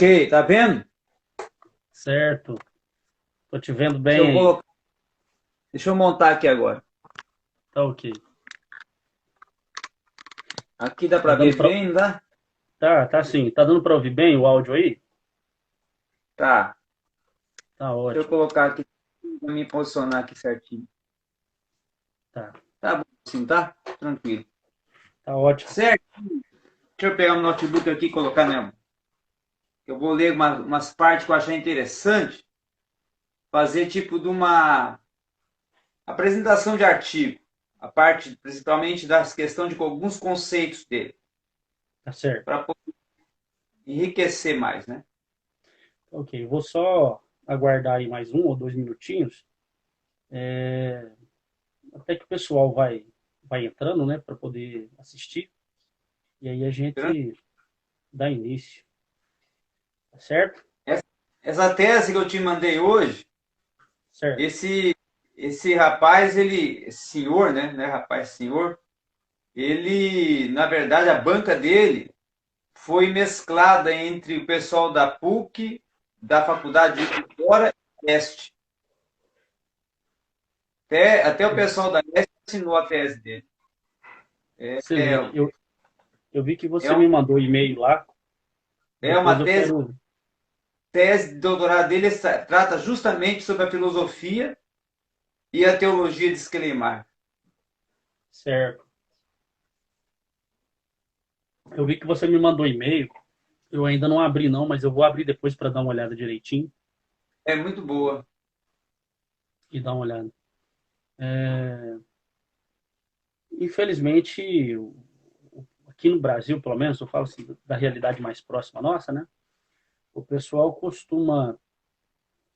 Ok, tá vendo? Certo. Tô te vendo Deixa bem eu aí. colocar, deixa eu montar aqui agora. Tá ok. Aqui dá Tá pra dando ver pra... bem, não dá? Tá sim. Tá dando pra ouvir bem o áudio aí? Tá. Tá Deixa eu ótimo. colocar aqui pra me posicionar aqui certinho. Tá. Tá bom assim, tá? Tranquilo. Tá ótimo. Certo. Deixa eu pegar meu notebook aqui e colocar mesmo. Eu vou ler umas partes que eu achei interessante. Fazer tipo de uma apresentação de artigo. A parte principalmente das questões de alguns conceitos dele. Tá certo. Para enriquecer mais, né? Tá ok. Vou só aguardar aí mais 1 ou 2 minutinhos. Até que o pessoal vai entrando, né? Pra poder assistir. E aí a gente dá início. Tá certo? Essa, essa tese que eu te mandei hoje, Certo. esse esse rapaz, ele, esse senhor, né, rapaz, senhor, ele, na verdade, a banca dele foi mesclada entre o pessoal da PUC, da Faculdade de Fora e Este. Até o pessoal da Este assinou a tese dele. Excelente. É, Eu vi que é, você um, me mandou e-mail lá. é Depois uma eu quero. tese de doutorado dele, trata justamente sobre a filosofia e a teologia de Schleiermacher. Certo. Eu vi que você me mandou e-mail. Eu ainda não abri não, mas eu vou abrir depois para dar uma olhada direitinho É muito boa. e dar uma olhada. Infelizmente, aqui no Brasil, pelo menos, eu falo assim, da realidade mais próxima nossa, né? O pessoal costuma,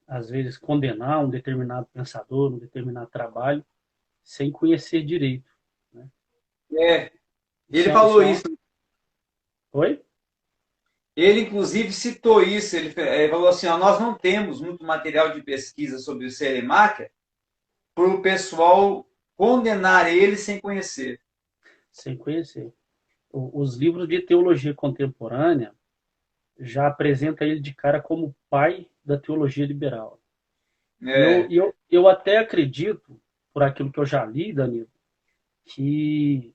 às vezes, condenar um determinado pensador, um determinado trabalho, sem conhecer direito, né? É, ele Isso falou é isso. Oi? Ele, inclusive, citou isso. Ele falou assim: ó, nós não temos muito material de pesquisa sobre o Selemacher para o pessoal condenar ele sem conhecer. Sem conhecer. Os livros de teologia contemporânea já apresentam ele de cara como pai da teologia liberal. É, Eu até acredito, por aquilo que eu já li, Danilo, que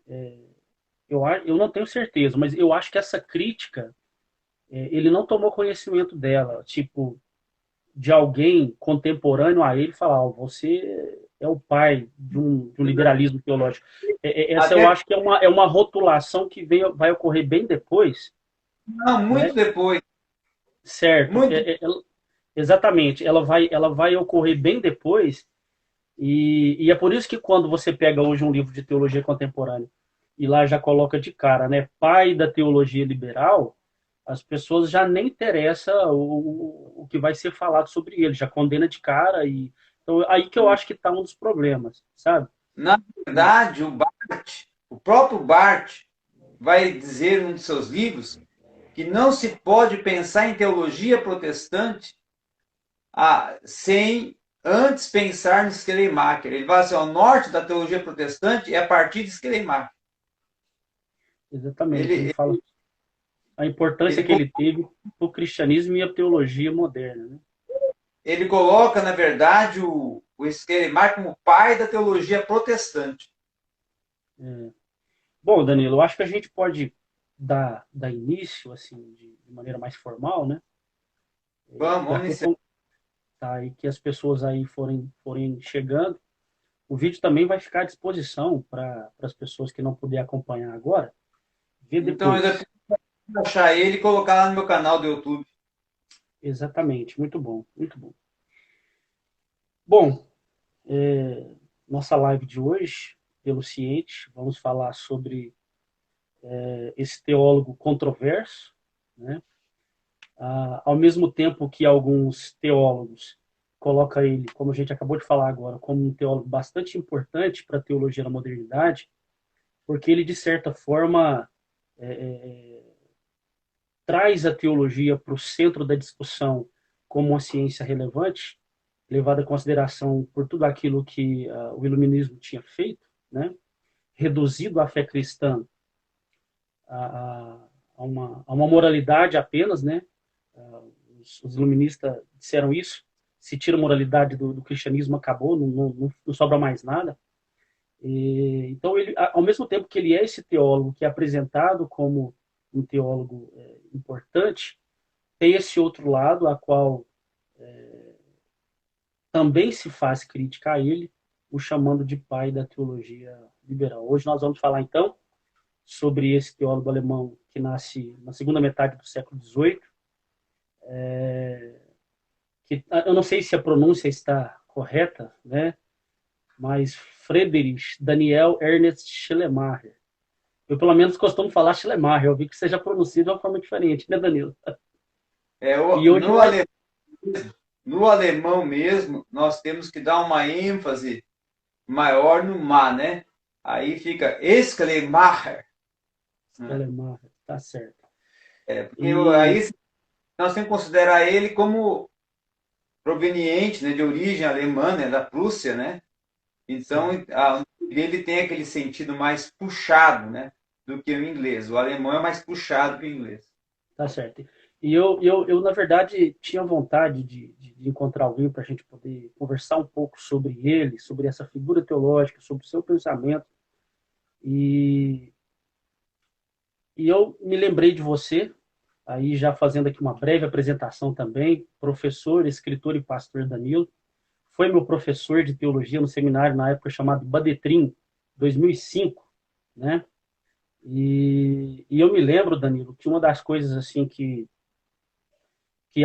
eu não tenho certeza, mas eu acho que essa crítica, ele não tomou conhecimento dela, tipo, de alguém contemporâneo a ele falar, oh, você é o pai de um liberalismo teológico. Essa eu até acho que é uma rotulação que vai ocorrer bem depois, não, né? muito depois. Certo, Muito. exatamente, ela vai ocorrer bem depois. E é por isso que quando você pega hoje um livro de teologia contemporânea e lá já coloca de cara, né, pai da teologia liberal, as pessoas já nem interessa o que vai ser falado sobre ele, já condena de cara e então aí que eu acho que está um dos problemas, sabe? Na verdade, o próprio Barth, vai dizer em um de seus livros que não se pode pensar em teologia protestante sem antes pensar no Schleiermacher. Ele fala assim: ó, o norte da teologia protestante é a partir de Schleiermacher. Exatamente, ele Ele, fala a importância ele, que ele teve para o cristianismo e a teologia moderna, né? ele coloca, na verdade, o Schleiermacher como pai da teologia protestante. Bom, Danilo, eu acho que a gente pode dar início assim de maneira mais formal, né? Vamos Daqui iniciar. a tá? E que as pessoas aí forem chegando. O vídeo também vai ficar à disposição para as pessoas que não puder acompanhar agora, ver Então, eu ainda depois. tenho que achar ele e colocar lá no meu canal do YouTube. Exatamente, muito bom, muito bom. Bom, nossa live de hoje, pelo Ciente, vamos falar sobre esse teólogo controverso, né? Ao mesmo tempo que alguns teólogos colocam ele, como a gente acabou de falar agora, como um teólogo bastante importante para a teologia da modernidade, porque ele, de certa forma, traz a teologia para o centro da discussão como uma ciência relevante, levada em consideração por tudo aquilo que o iluminismo tinha feito, né? Reduzido a fé cristã a, a, a uma moralidade apenas, né? Os iluministas disseram isso. Se tira a moralidade do cristianismo, acabou, não sobra mais nada. Então, ele, ao mesmo tempo que ele é esse teólogo que é apresentado como um teólogo importante, tem esse outro lado, a qual também se faz crítica a ele, o chamando de pai da teologia liberal. Hoje nós vamos falar, então, sobre esse teólogo alemão que nasce na segunda metade do século XVIII, que eu não sei se a pronúncia está correta, né? Mas Friedrich Daniel Ernest Schleiermacher. Eu, pelo menos, costumo falar Schleiermacher. Eu vi que você já pronuncia de uma forma diferente, né, Danilo? E hoje no alemão mesmo, nós temos que dar uma ênfase maior no ma, né? Aí fica Schleiermacher. Schleiermacher, tá certo. Porque aí nós temos que considerar ele como proveniente, né, de origem alemã, né, da Prússia, né? Então, ele tem aquele sentido mais puxado, né, do que o inglês. O alemão é mais puxado que o inglês. Tá certo. E eu na verdade, tinha vontade de encontrar alguém para a gente poder conversar um pouco sobre ele, sobre essa figura teológica, sobre o seu pensamento. E eu me lembrei de você, aí já fazendo aqui uma breve apresentação também, professor, escritor e pastor Danilo. Foi meu professor de teologia no seminário na época chamado Badetrim, 2005, né? E eu me lembro, Danilo, que uma das coisas assim que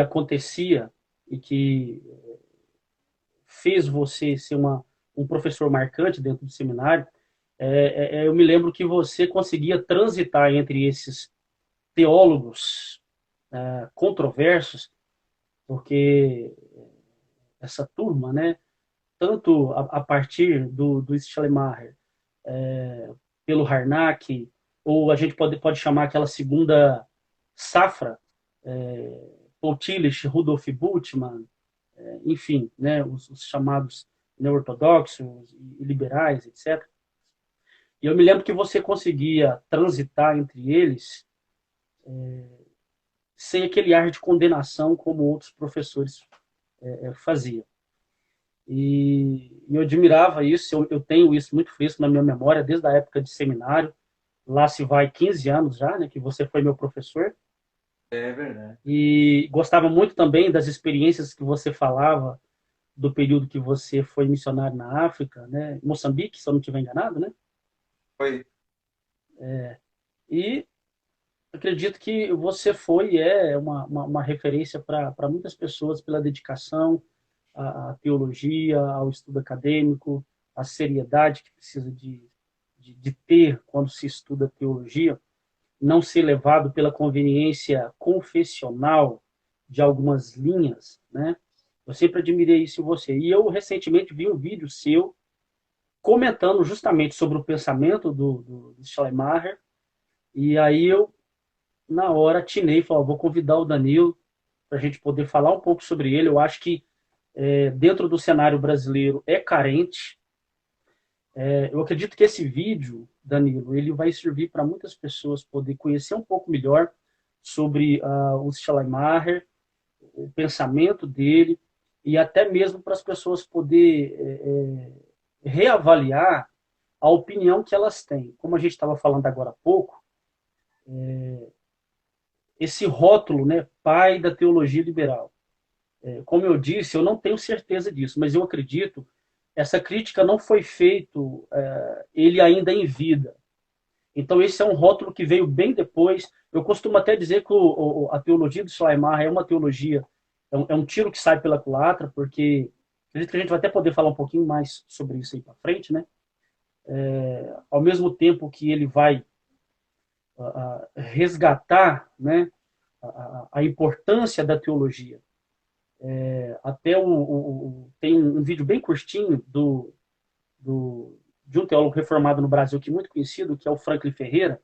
acontecia e que fez você ser um professor marcante dentro do seminário, eu me lembro que você conseguia transitar entre esses teólogos controversos, porque essa turma, né, tanto a partir do Schleiermacher, pelo Harnack, ou a gente pode chamar aquela segunda safra, Paul Tillich, Rudolf Bultmann, enfim, né, os chamados neo-ortodoxos e liberais, etc. E eu me lembro que você conseguia transitar entre eles sem aquele ar de condenação como outros professores faziam. E eu admirava isso, eu tenho isso muito fresco na minha memória, desde a época de seminário. Lá se vai 15 anos já, né, que você foi meu professor. É verdade. E gostava muito também das experiências que você falava do período que você foi missionário na África, né, Moçambique, se eu não estiver enganado, né? Foi. E acredito que você foi uma referência para muitas pessoas pela dedicação à teologia, ao estudo acadêmico, à seriedade que precisa de ter quando se estuda teologia, não ser levado pela conveniência confessional de algumas linhas, né? Eu sempre admirei isso em você. E eu recentemente vi um vídeo seu comentando justamente sobre o pensamento do Schleiermacher, e aí eu, na hora, atinei e falei, vou convidar o Danilo para a gente poder falar um pouco sobre ele. Eu acho que dentro do cenário brasileiro é carente. Eu acredito que esse vídeo, Danilo, ele vai servir para muitas pessoas poder conhecer um pouco melhor sobre o Schleiermacher, o pensamento dele, e até mesmo para as pessoas poder reavaliar a opinião que elas têm. Como a gente estava falando agora há pouco, esse rótulo, né, pai da teologia liberal. Como eu disse, eu não tenho certeza disso, mas eu acredito essa crítica não foi feita ele ainda em vida. Então esse é um rótulo que veio bem depois. Eu costumo até dizer que a teologia do Schleiermacher é uma teologia, é um tiro que sai pela culatra, porque acredito que a gente vai até poder falar um pouquinho mais sobre isso aí para frente, né? Ao mesmo tempo que ele vai resgatar, né, a importância da teologia. Até tem um vídeo bem curtinho de um teólogo reformado no Brasil que é muito conhecido, que é o Franklin Ferreira,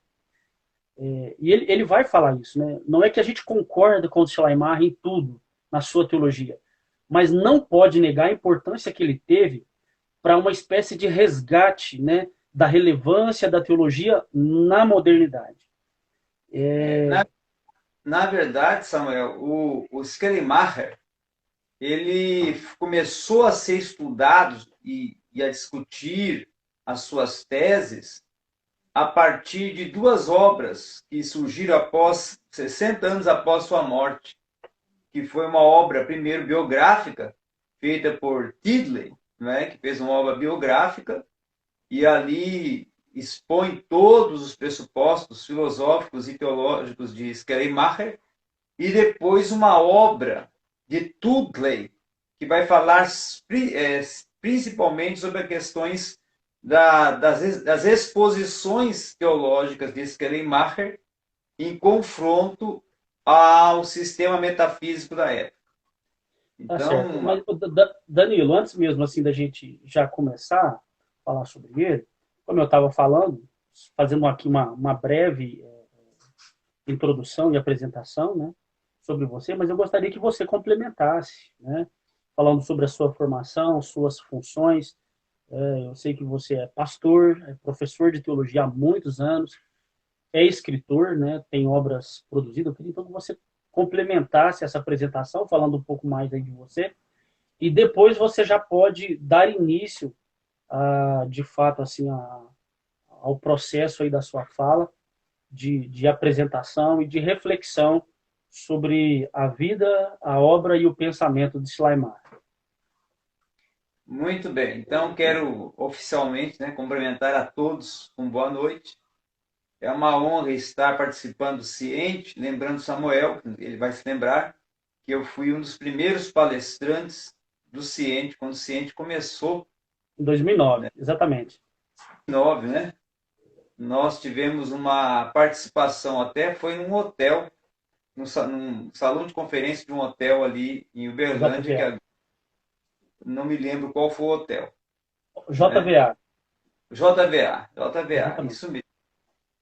e ele vai falar isso, né? Não é que a gente concorda com o Schleiermacher em tudo na sua teologia, mas não pode negar a importância que ele teve para uma espécie de resgate, né, da relevância da teologia na modernidade. na verdade, Samuel, o Schleiermacher, ele começou a ser estudado e a discutir as suas teses a partir de duas obras que surgiram após 60 anos após sua morte, que foi uma obra, primeiro, biográfica, feita por Tiddler, né, que fez uma obra biográfica, e ali expõe todos os pressupostos filosóficos e teológicos de Schleiermacher, e depois uma obra de Tudley, que vai falar principalmente sobre as questões das exposições teológicas de Schleiermacher em confronto ao sistema metafísico da época. Tá certo. Então, Mas, Danilo, antes mesmo assim da gente já começar a falar sobre ele, como eu estava falando, fazendo aqui uma breve introdução e apresentação, né, sobre você, mas eu gostaria que você complementasse, né, falando sobre a sua formação, suas funções. Eu sei que você é pastor, é professor de teologia há muitos anos, é escritor, né, tem obras produzidas. Eu queria então que você complementasse essa apresentação, falando um pouco mais aí de você, e depois você já pode dar início, de fato, assim, ao processo aí da sua fala, de apresentação e de reflexão sobre a vida, a obra e o pensamento de Schleiermacher. muito bem. Então, quero oficialmente, né, cumprimentar a todos com boa noite. É uma honra estar participando do Ciente, lembrando Samuel, ele vai se lembrar, que eu fui um dos primeiros palestrantes do Ciente, quando o Ciente começou, Em 2009, né, exatamente. em 2009, né? Nós tivemos uma participação, até foi num hotel, num salão de conferência de um hotel ali em Uberlândia, JVA. que não me lembro qual foi o hotel, né? JVA, JVA, exatamente. isso mesmo.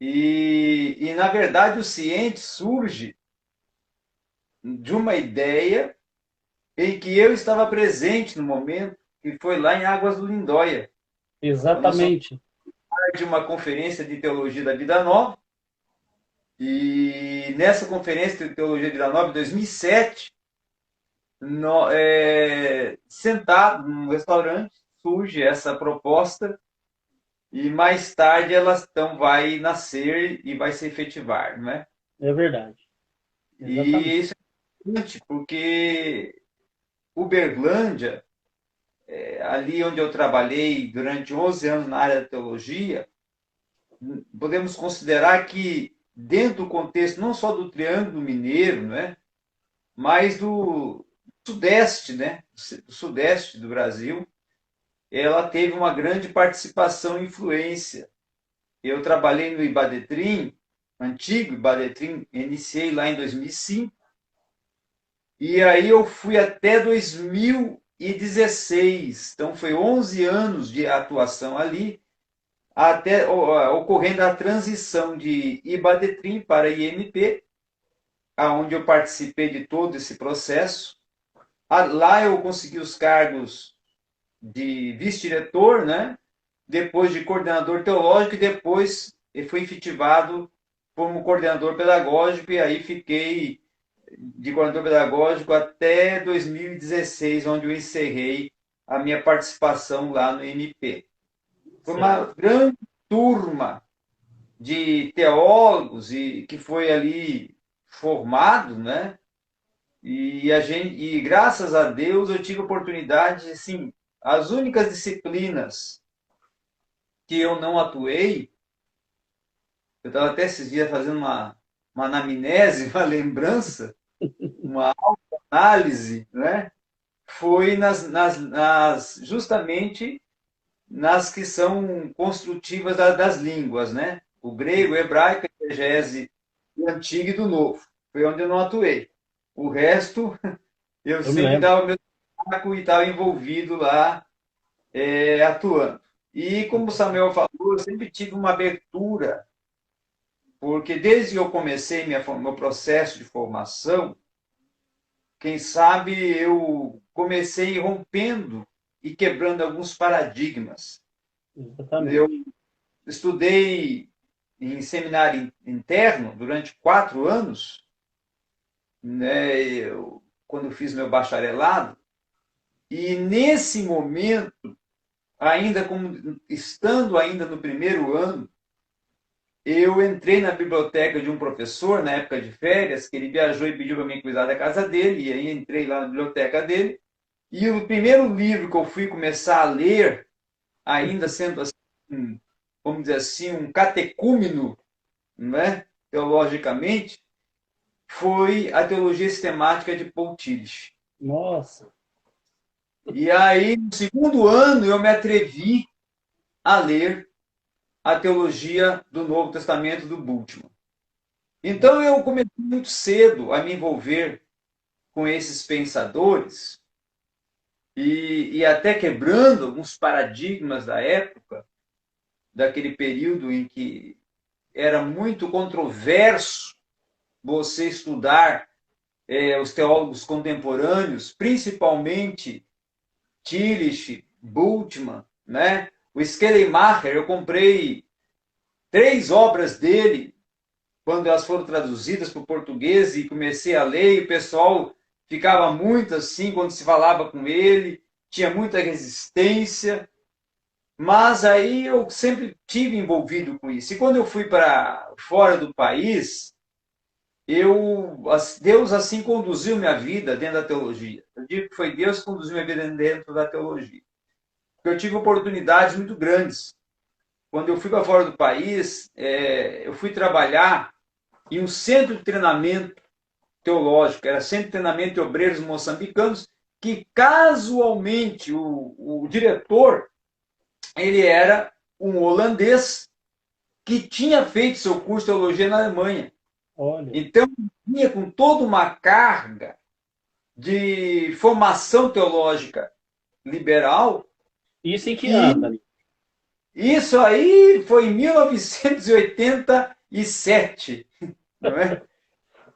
E na verdade, o Ciente surge de uma ideia em que eu estava presente no momento, que foi lá em Águas do Lindóia, quando nós fomos Exatamente. de uma conferência de teologia da Vida Nova, e nessa conferência de teologia da Vida Nova, em 2007, sentado num restaurante, surge essa proposta, e mais tarde ela então vai nascer e vai se efetivar, não é? É verdade. E Exatamente. isso é importante, porque Uberlândia, ali onde eu trabalhei durante 11 anos na área da teologia, podemos considerar que, dentro do contexto não só do Triângulo Mineiro, né, mas do Sudeste, né, do Sudeste do Brasil, ela teve uma grande participação e influência. Eu trabalhei no Ibadetrim, antigo Ibadetrim, iniciei lá em 2005, e aí eu fui até 2016, então foi 11 anos de atuação ali, até ocorrendo a transição de Ibadetrim para IMP, aonde eu participei de todo esse processo. Lá eu consegui os cargos de vice-diretor, né? Depois de coordenador teológico e depois fui efetivado como coordenador pedagógico e aí fiquei de coordenador pedagógico até 2016, onde eu encerrei a minha participação lá no MP. Foi Certo. uma grande turma de teólogos e que foi ali formado, né? E graças a Deus eu tive oportunidade, assim, as únicas disciplinas que eu não atuei, eu estava até esses dias fazendo uma anamnese, uma lembrança, uma análise, né? Foi justamente nas que são construtivas das línguas, né? O grego, o hebraico, a exegese do antigo e do novo. Foi onde eu não atuei. O resto, eu Eu me sempre lembro. dava o meu saco e estava envolvido lá, atuando. E como o Samuel falou, eu sempre tive uma abertura, porque desde que eu comecei meu processo de formação, quem sabe eu comecei rompendo e quebrando alguns paradigmas. Eu Exatamente. estudei em seminário interno durante 4 anos né, quando eu fiz meu bacharelado, e nesse momento, estando ainda no primeiro ano, eu entrei na biblioteca de um professor, na época de férias, que ele viajou e pediu para mim cuidar da casa dele, e aí entrei lá na biblioteca dele, e o primeiro livro que eu fui começar a ler, ainda sendo assim, vamos dizer assim, um catecúmeno, né, teologicamente, foi a Teologia Sistemática de Paul Tillich. Nossa. E aí, no segundo ano, eu me atrevi a ler a teologia do Novo Testamento do Bultmann. Então, eu comecei muito cedo a me envolver com esses pensadores e até quebrando alguns paradigmas da época, daquele período em que era muito controverso você estudar os teólogos contemporâneos, principalmente Tillich, Bultmann, né? O Schleiermacher, eu comprei 3 obras dele quando elas foram traduzidas para o português e comecei a ler, e o pessoal ficava muito assim quando se falava com ele, tinha muita resistência, mas aí eu sempre tive envolvido com isso. E quando eu fui para fora do país, Deus assim conduziu minha vida dentro da teologia. Eu digo que foi Deus que conduziu minha vida dentro da teologia. Porque eu tive oportunidades muito grandes. Quando eu fui para fora do país, eu fui trabalhar em um centro de treinamento teológico, era Centro de Treinamento de Obreiros Moçambicanos, que casualmente o diretor, ele era um holandês que tinha feito seu curso de teologia na Alemanha. Olha. Então, vinha com toda uma carga de formação teológica liberal. Isso em que ano, Dani? Isso aí foi em 1987, não é?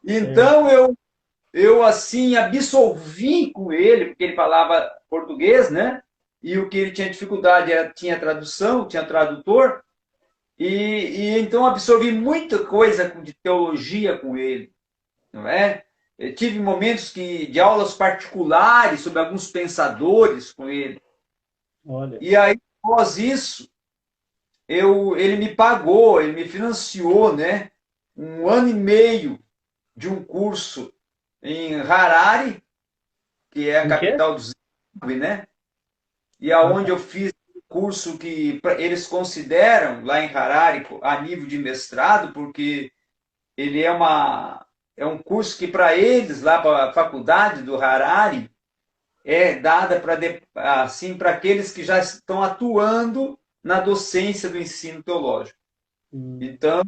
Então eu assim absorvi com ele, porque ele falava português, né? E o que ele tinha dificuldade era tinha tradução, tinha tradutor, e então absorvi muita coisa de teologia com ele, não é? Eu tive momentos de aulas particulares sobre alguns pensadores com ele. Olha. E aí, após isso, ele me pagou, ele me financiou, né? 1 ano e meio de um curso em Harare, que é a capital do Zimbábue, né? E aonde eu fiz um curso que eles consideram lá em Harare a nível de mestrado, porque ele é um curso que para eles lá para a faculdade do Harare é dada para assim para aqueles que já estão atuando na docência do ensino teológico. Então,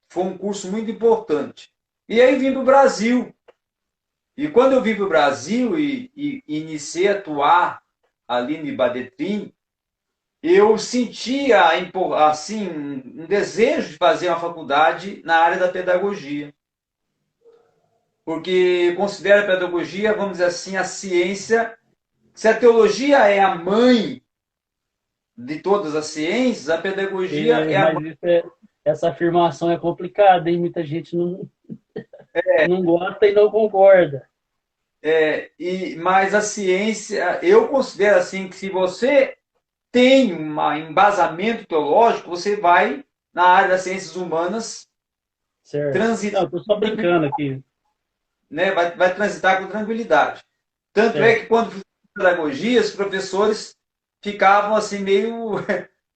foi um curso muito importante. E aí vim para o Brasil. E quando eu vim para o Brasil e iniciei a atuar ali no Ibadetrim, eu sentia assim, um desejo de fazer uma faculdade na área da pedagogia. Porque considero a pedagogia, vamos dizer assim, a ciência. Se a teologia é a mãe de todas as ciências, a pedagogia é a mãe. Essa afirmação é complicada, hein? Muita gente não gosta e não concorda. Mas a ciência, eu considero assim que se você tem um embasamento teológico, você vai na área das ciências humanas transitar. Não, estou só brincando aqui. Né? Vai transitar com tranquilidade. Tanto é que quando fiz pedagogia, os professores ficavam assim meio...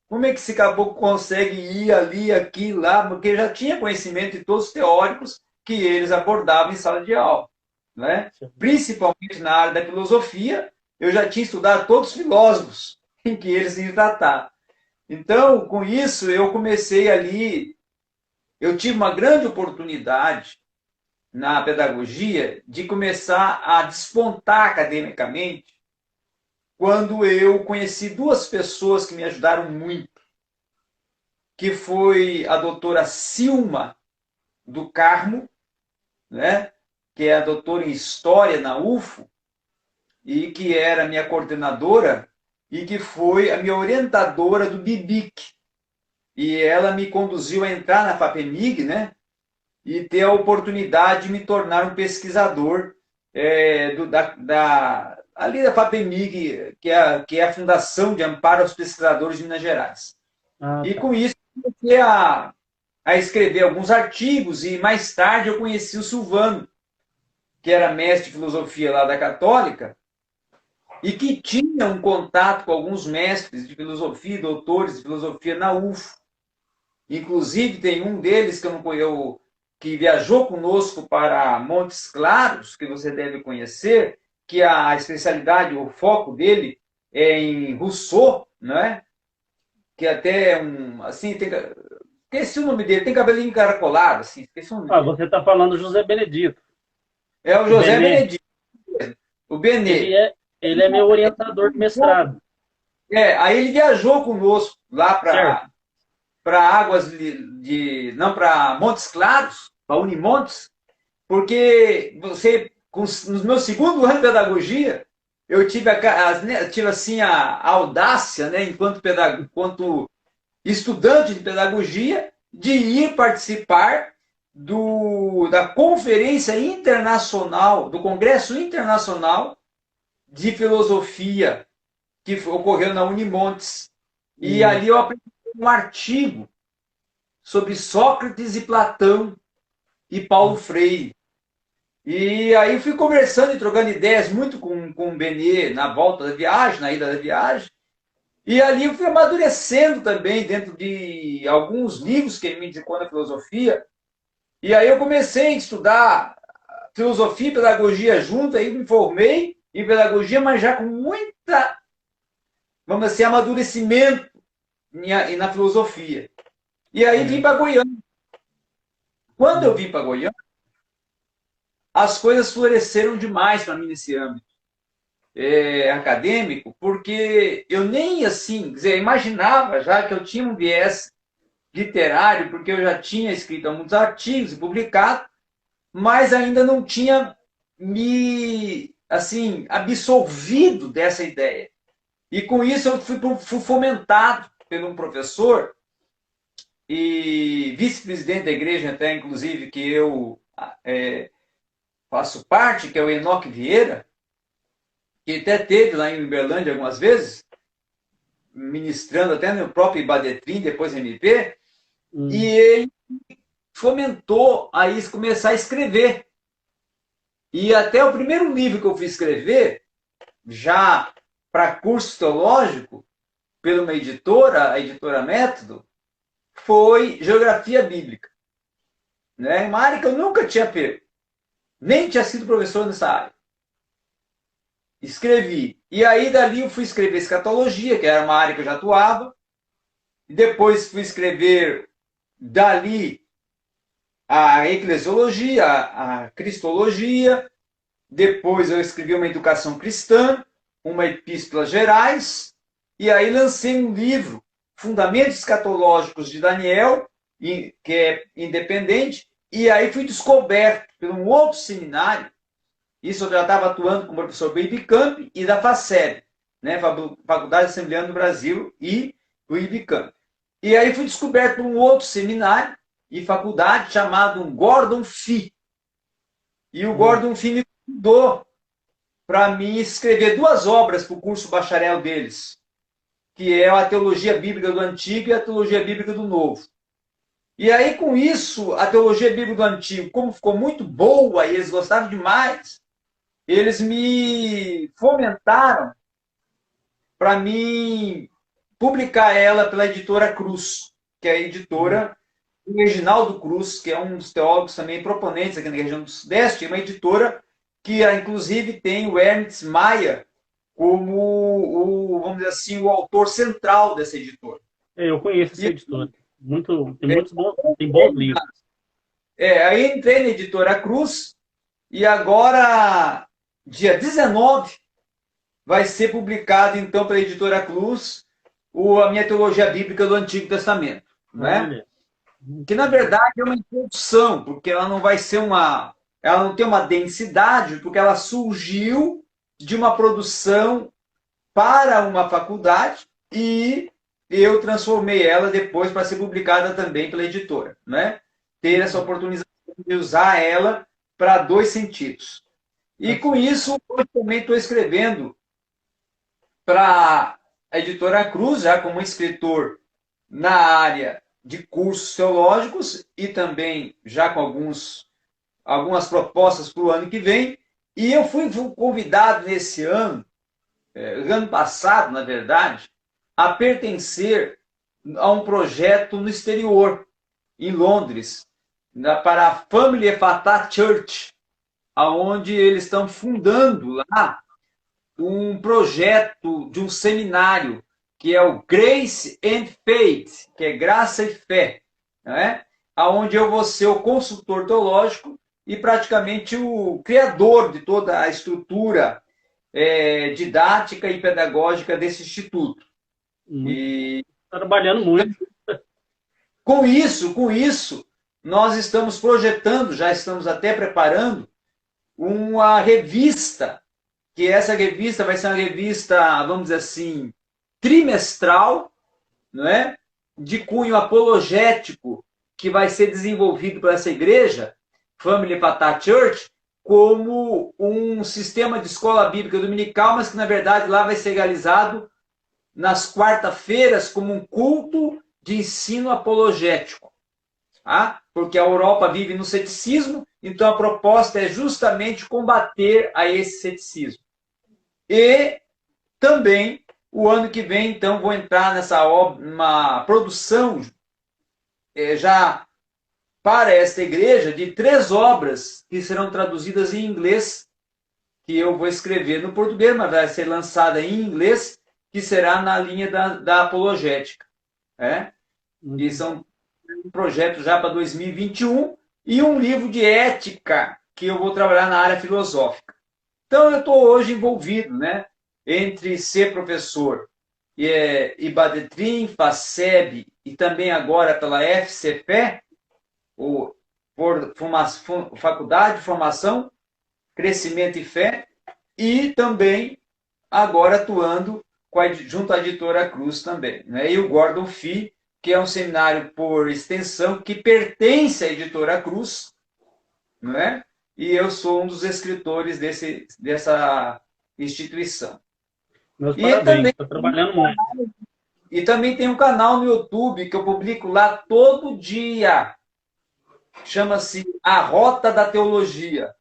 Como é que esse caboclo consegue ir ali, aqui, lá? Porque já tinha conhecimento de todos os teóricos que eles abordavam em sala de aula. Né? Principalmente na área da filosofia, eu já tinha estudado todos os filósofos em que eles iam tratar. Então, com isso, eu comecei ali, eu tive uma grande oportunidade na pedagogia de começar a despontar academicamente quando eu conheci 2 pessoas que me ajudaram muito, que foi a doutora Silma do Carmo, né? Que é a doutora em História na UFO, e que era minha coordenadora, e que foi a minha orientadora do BIBIC. E ela me conduziu a entrar na FAPEMIG, né? e ter a oportunidade de me tornar um pesquisador ali da FAPEMIG, que é a Fundação de Amparo aos Pesquisadores de Minas Gerais. Ah, E tá. com isso, comecei a escrever alguns artigos, e mais tarde eu conheci o Silvano, que era mestre de filosofia lá da Católica, e que tinha um contato com alguns mestres de filosofia, doutores de filosofia na UFO. Inclusive, tem um deles que eu não conheço, que viajou conosco para Montes Claros, que você deve conhecer, que a especialidade, o foco dele é em Rousseau, né? Que até é um, assim, esqueci o nome dele, tem cabelinho encaracolado, assim, esqueci o nome Ah, dele. você está falando do José Benedito, É o o José Bené. Benedito, o Ele Benê. é, ele é meu orientador de mestrado, Aí ele viajou conosco lá certo? para águas não, para Montes Claros, para Unimontes, porque no meu segundo ano de pedagogia, eu tive assim a audácia, né, enquanto estudante de pedagogia, de ir participar da Conferência Internacional, do Congresso Internacional de Filosofia, que ocorreu na Unimontes. E Hum, ali eu aprendi um artigo sobre Sócrates e Platão e Paulo Freire. E aí fui conversando e trocando ideias muito com o Benê na volta da viagem, na ida da viagem. E ali eu fui amadurecendo também dentro de alguns livros que ele me indicou na filosofia. E aí eu comecei a estudar filosofia e pedagogia junto, aí me formei em pedagogia, mas já com muita, vamos dizer, amadurecimento na filosofia. E aí vim é. para Goiânia. Quando eu Hum. vim para Goiânia, as coisas floresceram demais para mim nesse âmbito acadêmico, porque eu nem assim, quer dizer, imaginava já que eu tinha um viés literário, porque eu já tinha escrito alguns artigos e publicado, mas ainda não tinha me assim absolvido dessa ideia. E com isso eu fui fomentado por um professor e vice-presidente da igreja, até inclusive, que eu faço parte, que é o Enoque Vieira, que até teve lá em Uberlândia algumas vezes, ministrando até no próprio Ibadetrim, depois MP, e Hum. ele fomentou a começar a escrever. E até o primeiro livro que eu fui escrever, já para curso teológico, pela uma editora, a editora Método, foi Geografia Bíblica. Né? Uma área que eu nunca tinha pego. Nem tinha sido professor nessa área. Escrevi. E aí dali eu fui escrever escatologia, que era uma área que eu já atuava. E depois fui escrever dali a eclesiologia, a cristologia. Depois eu escrevi uma educação cristã, uma epístola gerais. E aí lancei um livro, Fundamentos Escatológicos de Daniel, que é independente. E aí fui descoberto por um outro seminário. Isso eu já estava atuando com o professor Baby Camp e da FACEB, né, Faculdade Assembleana do Brasil e o IBCamp. E aí fui descoberto por um outro seminário e faculdade chamado Gordon Fee. E o Hum. Gordon Fee me convidou para mim escrever duas obras para o curso bacharel deles, que é a Teologia Bíblica do Antigo e a Teologia Bíblica do Novo. E aí, com isso, a Teologia Bíblica do Antigo, como ficou muito boa e eles gostaram demais, eles me fomentaram para mim publicar ela pela editora Cruz, que é a Hum. editora do Reginaldo Cruz, que é um dos teólogos também proponentes aqui na região do Sudeste, é uma editora que inclusive tem o Ernst Maia como vamos dizer assim, o autor central dessa editora. Eu conheço essa E, editora. Tem bons livros. aí entrei na editora Cruz e agora, dia 19, vai ser publicado então pela editora Cruz a minha teologia bíblica do Antigo Testamento, né? Olha, Que na verdade é uma introdução, porque ela não vai ser ela não tem uma densidade, porque ela surgiu de uma produção para uma faculdade e eu transformei ela depois para ser publicada também pela editora, né? Ter muito essa bom. oportunidade de usar ela para dois sentidos. E com isso, eu também estou escrevendo para a Editora Cruz, já como escritor na área de cursos teológicos e também já com algumas propostas para o ano que vem. E eu fui convidado nesse ano, ano passado, na verdade, a pertencer a um projeto no exterior, em Londres, para a Family Efatah Church, onde eles estão fundando lá um projeto de um seminário que é o Grace and Faith, que é graça e fé, né? Onde eu vou ser o consultor teológico e praticamente o criador de toda a estrutura didática e pedagógica desse instituto. E trabalhando muito. Com isso, nós estamos projetando, já estamos até preparando uma revista, que essa revista vai ser uma revista, vamos dizer assim, trimestral, não é? De cunho apologético, que vai ser desenvolvido por essa igreja, Family Efatah Church, como um sistema de escola bíblica dominical, mas que, na verdade, lá vai ser realizado nas quarta-feiras como um culto de ensino apologético. Tá? Porque a Europa vive no ceticismo, então a proposta é justamente combater a esse ceticismo. E também, o ano que vem, então, vou entrar nessa uma produção já para esta igreja de 3 obras que serão traduzidas em inglês, que eu vou escrever no português, mas vai ser lançada em inglês, que será na linha da apologética. E são um projeto já para 2021 e um livro de ética que eu vou trabalhar na área filosófica. Então, eu estou hoje envolvido, né, entre ser professor Ibadetrim, FACEB e também agora pela FCFE, Faculdade de Formação, Crescimento e Fé, e também agora atuando junto à Editora Cruz também. Né? E o Gordon Fee, que é um seminário por extensão que pertence à Editora Cruz, não é? E eu sou um dos escritores dessa instituição. Meus parabéns, estou trabalhando muito. E também tem um canal no YouTube que eu publico lá todo dia. Chama-se A Rota da Teologia.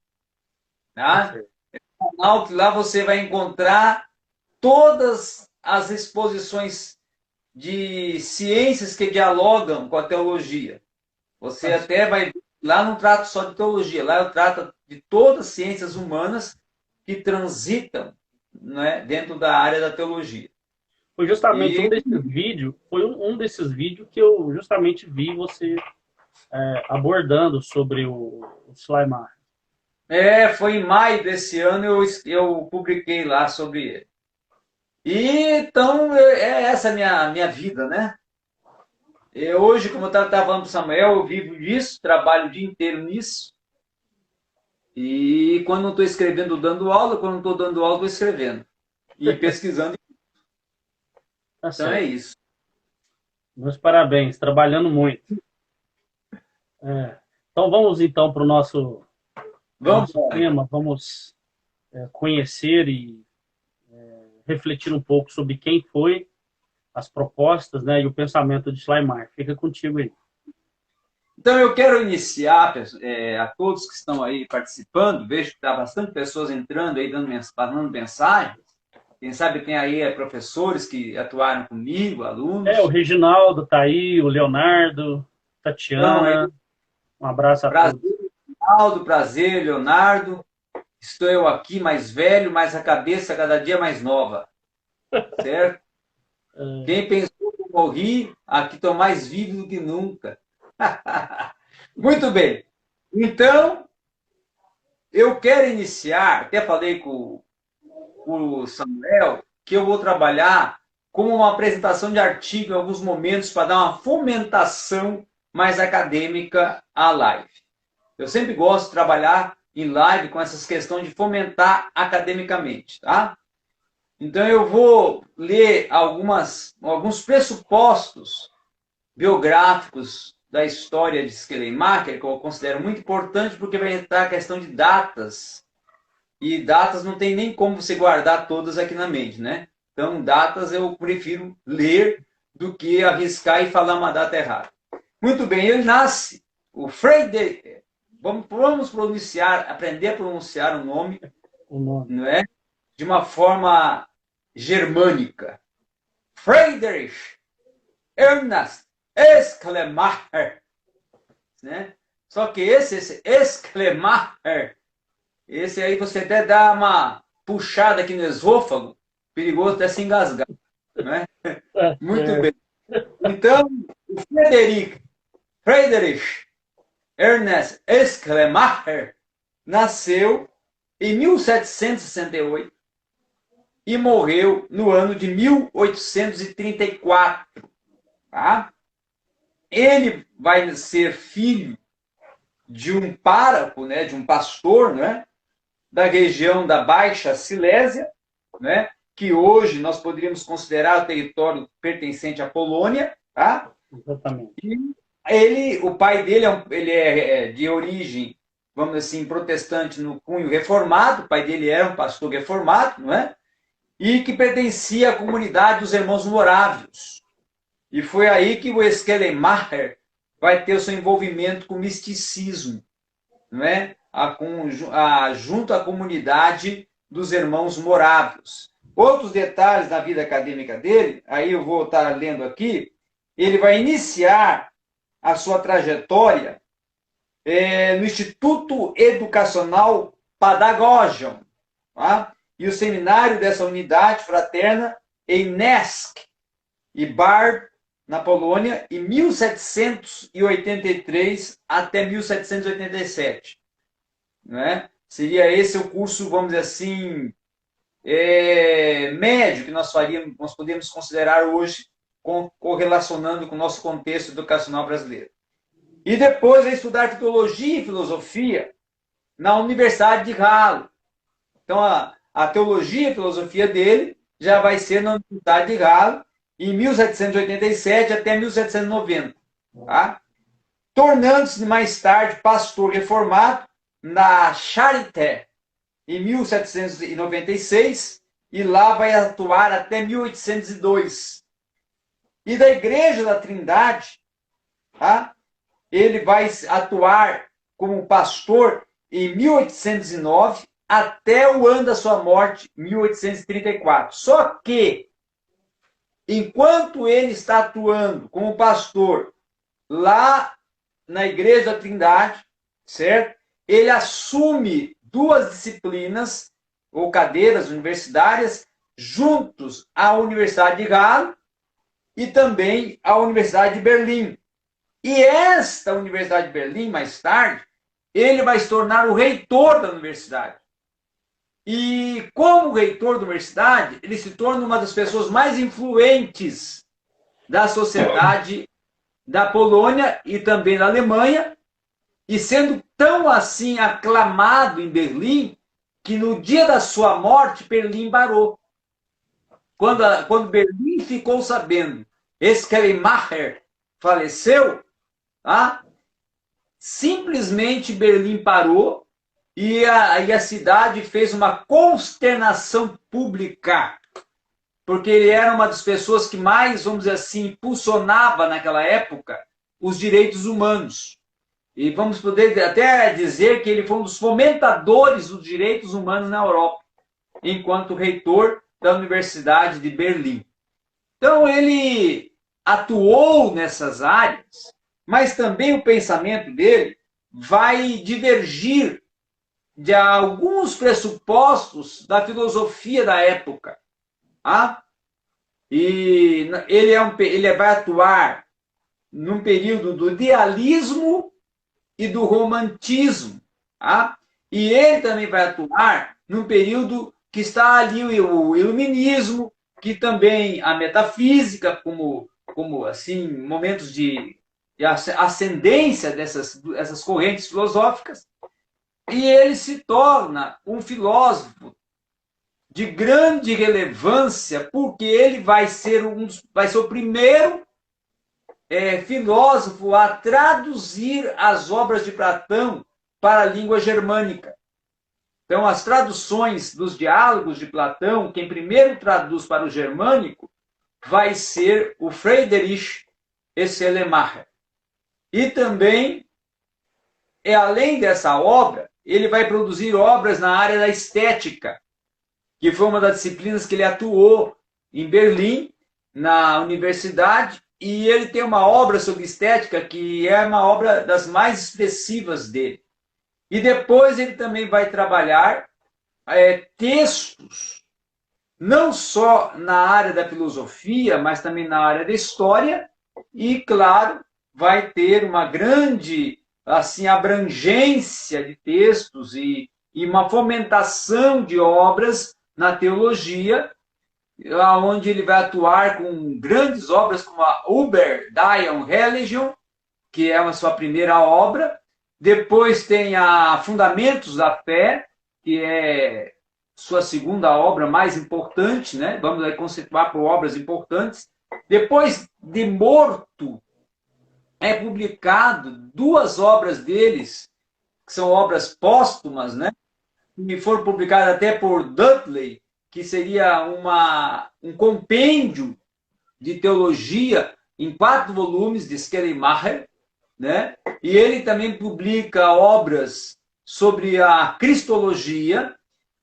Tá? É um canal que lá você vai encontrar todas as exposições de ciências que dialogam com a teologia. Você até vai... Lá não trato só de teologia, lá eu trato de todas as ciências humanas que transitam, né, dentro da área da teologia. Foi justamente um desses vídeos que eu justamente vi você abordando sobre o Schleiermacher. Foi em maio desse ano eu publiquei lá sobre ele. E então essa minha vida, né? Hoje, como eu estava falando para o Samuel, eu vivo disso, trabalho o dia inteiro nisso. E quando não estou escrevendo, dando aula, quando não estou dando aula, estou escrevendo. E pesquisando. Tá então certo. é isso. Meus parabéns, trabalhando muito. Então vamos então para o nosso tema, vamos conhecer e refletir um pouco sobre quem foi, as propostas, né, e o pensamento de Schleiermacher. Fica contigo aí. Então eu quero iniciar a todos que estão aí participando, vejo que está bastante pessoas entrando aí, dando mensagens. Quem sabe tem aí professores que atuaram comigo, alunos. O Reginaldo está aí, o Leonardo, Tatiana. Um abraço a todos. Reginaldo, prazer, Leonardo. Estou eu aqui mais velho, mas a cabeça cada dia mais nova. Certo? Quem pensou que eu morri, aqui estou mais vivo do que nunca. Muito bem. Então, eu quero iniciar, até falei com o Samuel, que eu vou trabalhar como uma apresentação de artigo em alguns momentos para dar uma fomentação mais acadêmica à live. Eu sempre gosto de trabalhar em live com essas questões de fomentar academicamente, tá? Então eu vou ler alguns pressupostos biográficos da história de Schleiermacher, que eu considero muito importante, porque vai entrar a questão de datas. E datas não tem nem como você guardar todas aqui na mente, né? Então, datas eu prefiro ler do que arriscar e falar uma data errada. Muito bem, ele nasce, o Friedrich, vamos pronunciar, aprender a pronunciar o nome, não é? De uma forma germânica. Friedrich Ernst Schleiermacher, né? Só que esse Schleiermacher, esse aí você até dá uma puxada aqui no esôfago, perigoso até se engasgar, né? Muito bem. Então, o Friedrich Ernst Schleiermacher nasceu em 1768 e morreu no ano de 1834. Tá? Ele vai ser filho de um pároco, né, de um pastor, né, da região da Baixa Silésia, né, que hoje nós poderíamos considerar o território pertencente à Polônia. Tá? Exatamente. E o pai dele ele é de origem, vamos dizer assim, protestante no cunho reformado. O pai dele era um pastor reformado, não é? E que pertencia à comunidade dos Irmãos Morávios. E foi aí que o Schleiermacher vai ter o seu envolvimento com o misticismo, não é? Junto à comunidade dos Irmãos Morávios. Outros detalhes da vida acadêmica dele, aí eu vou estar lendo aqui, ele vai iniciar a sua trajetória no Instituto Educacional Pedagógico, tá? E o seminário dessa unidade fraterna em Gdańsk e Bar, na Polônia, em 1783 até 1787. Né? Seria esse o curso, vamos dizer assim, médio que nós podemos considerar hoje, correlacionando com o nosso contexto educacional brasileiro. E depois vai estudar teologia e filosofia na Universidade de Halle. Então, a teologia e filosofia dele já vai ser na Universidade de Halle, em 1787 até 1790. Tá? Tornando-se mais tarde pastor reformado na Charité, em 1796, e lá vai atuar até 1802. E da Igreja da Trindade, tá? Ele vai atuar como pastor em 1809 até o ano da sua morte, 1834. Só que, enquanto ele está atuando como pastor lá na Igreja da Trindade, certo? Ele assume 2 disciplinas ou cadeiras universitárias juntos à Universidade de Halle e também à Universidade de Berlim. E esta Universidade de Berlim, mais tarde, ele vai se tornar o reitor da universidade. E como reitor da universidade, ele se torna uma das pessoas mais influentes da sociedade da Polônia e também da Alemanha, e sendo tão assim aclamado em Berlim, que no dia da sua morte, Berlim parou. Quando Berlim ficou sabendo que Schleiermacher faleceu, tá? Simplesmente Berlim parou e a cidade fez uma consternação pública, porque ele era uma das pessoas que mais, vamos dizer assim, impulsionava naquela época os direitos humanos. E vamos poder até dizer que ele foi um dos fomentadores dos direitos humanos na Europa, enquanto reitor da Universidade de Berlim. Então, ele atuou nessas áreas, mas também o pensamento dele vai divergir de alguns pressupostos da filosofia da época. Tá? E ele vai atuar num período do idealismo e do romantismo. Tá? E ele também vai atuar num período que está ali o iluminismo, que também a metafísica, como assim, momentos de ascendência dessas correntes filosóficas. E ele se torna um filósofo de grande relevância, porque ele vai ser o primeiro filósofo a traduzir as obras de Platão para a língua germânica. Então, as traduções dos diálogos de Platão, quem primeiro traduz para o germânico vai ser o Friedrich Schleiermacher. E também, além dessa obra, ele vai produzir obras na área da estética, que foi uma das disciplinas que ele atuou em Berlim, na universidade, e ele tem uma obra sobre estética que é uma obra das mais expressivas dele. E depois ele também vai trabalhar textos, não só na área da filosofia, mas também na área da história, e, claro, vai ter uma grande assim, abrangência de textos e uma fomentação de obras na teologia, onde ele vai atuar com grandes obras como a Über die Religion, que é a sua primeira obra. Depois tem a Fundamentos da Fé, que é sua segunda obra mais importante, né? Vamos aí conceituar por obras importantes. Depois de morto, é publicado duas obras deles, que são obras póstumas, né? Que foram publicadas até por Dudley, que seria um compêndio de teologia em 4 volumes de Schleiermacher, né? E ele também publica obras sobre a cristologia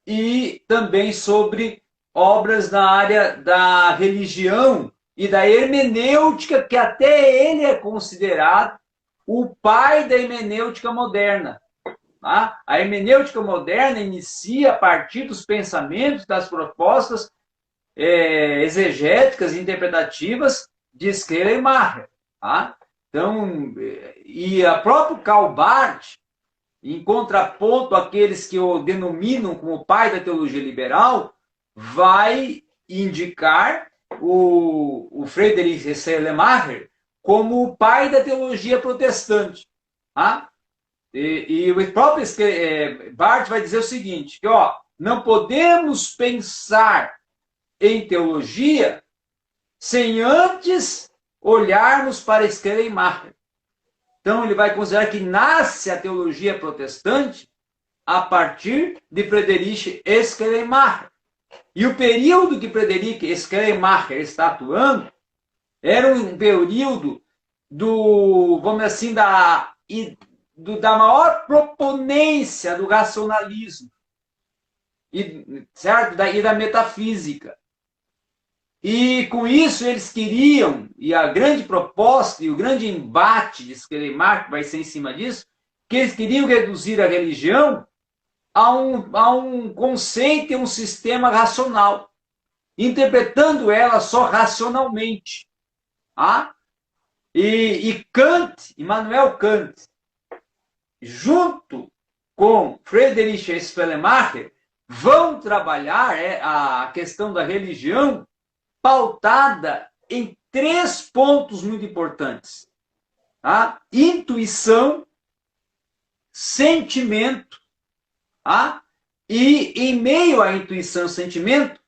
e também sobre obras na área da religião e da hermenêutica, que até ele é considerado o pai da hermenêutica moderna. Tá? A hermenêutica moderna inicia a partir dos pensamentos, das propostas exegéticas e interpretativas de Schleiermacher. Tá? Então, e a próprio Karl Barth, em contraponto àqueles que o denominam como o pai da teologia liberal, vai indicar o Friedrich Schleiermacher como o pai da teologia protestante. Tá? E o próprio Barth vai dizer o seguinte, que não podemos pensar em teologia sem antes olharmos para Schleiermacher. Então, ele vai considerar que nasce a teologia protestante a partir de Friedrich Schleiermacher. E o período que Friedrich Schleiermacher está atuando era um período vamos dizer assim, da maior proponência do racionalismo, certo? E da metafísica. E com isso eles queriam, e a grande proposta e o grande embate de Schleiermacher vai ser em cima disso, que eles queriam reduzir a religião a um conceito e um sistema racional, interpretando ela só racionalmente. Tá? E Kant, Immanuel Kant, junto com Friedrich Schleiermacher, vão trabalhar a questão da religião pautada em 3 pontos muito importantes. Tá? Intuição, sentimento, tá? E em meio à intuição e sentimento,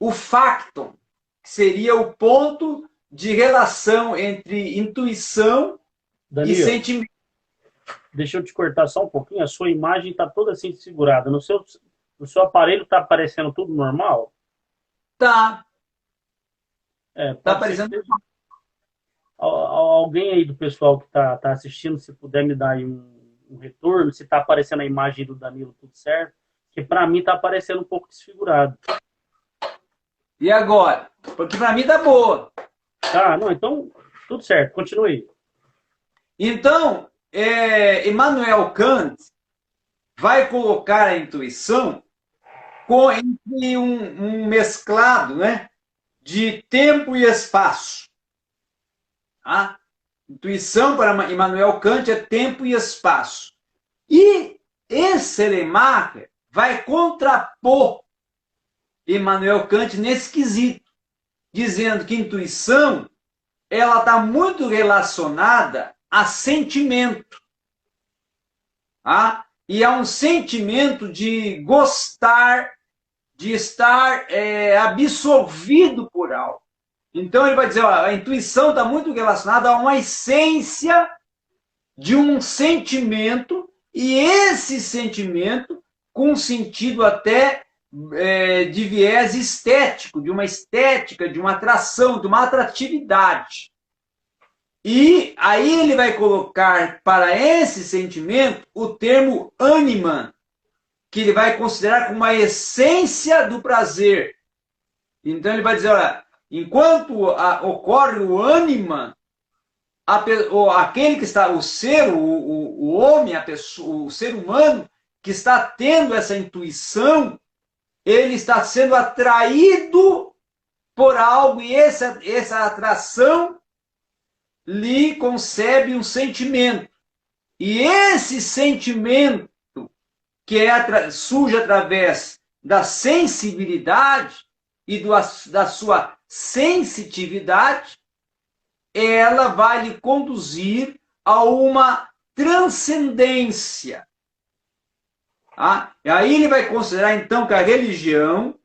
o factum, que seria o ponto de relação entre intuição Danilo, e sentimento. Deixa eu te cortar só um pouquinho, a sua imagem está toda assim segurada. No seu aparelho está aparecendo tudo normal? Tá. Tá aparecendo. Alguém aí do pessoal que está assistindo, se puder me dar aí um retorno, se está aparecendo a imagem do Danilo tudo certo, que para mim está aparecendo um pouco desfigurado. E agora? Porque para mim tá boa. Tá, não, então tudo certo, continue. Então, Immanuel Kant vai colocar a intuição entre um mesclado, né, de tempo e espaço. Tá? Intuição para Immanuel Kant é tempo e espaço. E Schleiermacher vai contrapor Immanuel Kant nesse quesito, dizendo que intuição ela está muito relacionada a sentimento. Tá? E é um sentimento de gostar, de estar absorvido por algo. Então ele vai dizer, ó, a intuição está muito relacionada a uma essência de um sentimento, e esse sentimento com sentido até de viés estético, de uma estética, de uma atração, de uma atratividade. E aí ele vai colocar para esse sentimento o termo ânima, que ele vai considerar como uma essência do prazer. Então ele vai dizer, olha, enquanto ocorre o ânima, aquele que está, o ser, o homem, a pessoa, o ser humano que está tendo essa intuição, ele está sendo atraído por algo, e essa atração lhe concebe um sentimento. E esse sentimento, que surge através da sensibilidade e da sua sensitividade, ela vai lhe conduzir a uma transcendência. Tá? E aí ele vai considerar, então, que a religião,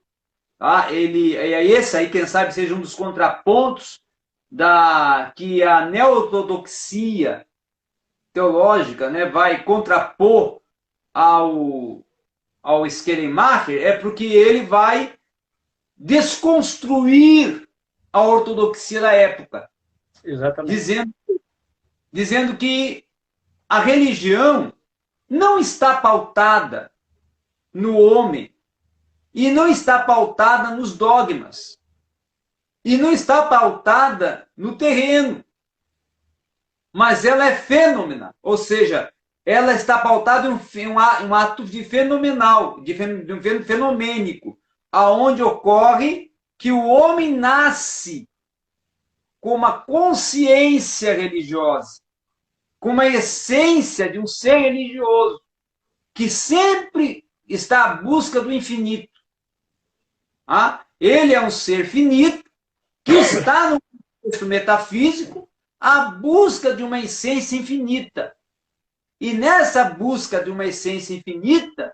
tá? Esse aí, quem sabe, seja um dos contrapontos que a neortodoxia teológica, né, vai contrapor ao Schleiermacher, é porque ele vai desconstruir a ortodoxia da época. Exatamente. Dizendo que a religião não está pautada no homem, e não está pautada nos dogmas, e não está pautada no terreno, mas ela é fenomenal, ou seja, ela está pautada em um ato de fenomenal, de fenomênico, aonde ocorre que o homem nasce com uma consciência religiosa, com uma essência de um ser religioso, que sempre está à busca do infinito. Ele é um ser finito, que está no contexto metafísico, à busca de uma essência infinita. E nessa busca de uma essência infinita,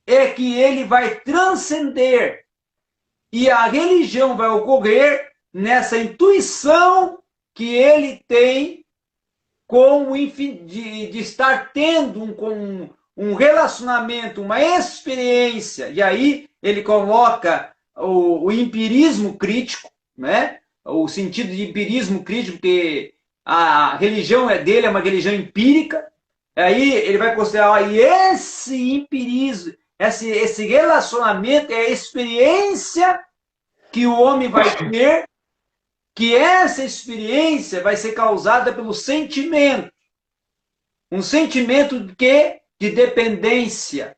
é que ele vai transcender. E a religião vai ocorrer nessa intuição que ele tem de estar tendo um relacionamento, uma experiência. E aí ele coloca o empirismo crítico, né? O sentido de empirismo crítico, que a religião dele é uma religião empírica. Aí ele vai considerar, e esse empirismo, esse relacionamento é a experiência que o homem vai ter, que essa experiência vai ser causada pelo sentimento. Um sentimento de dependência.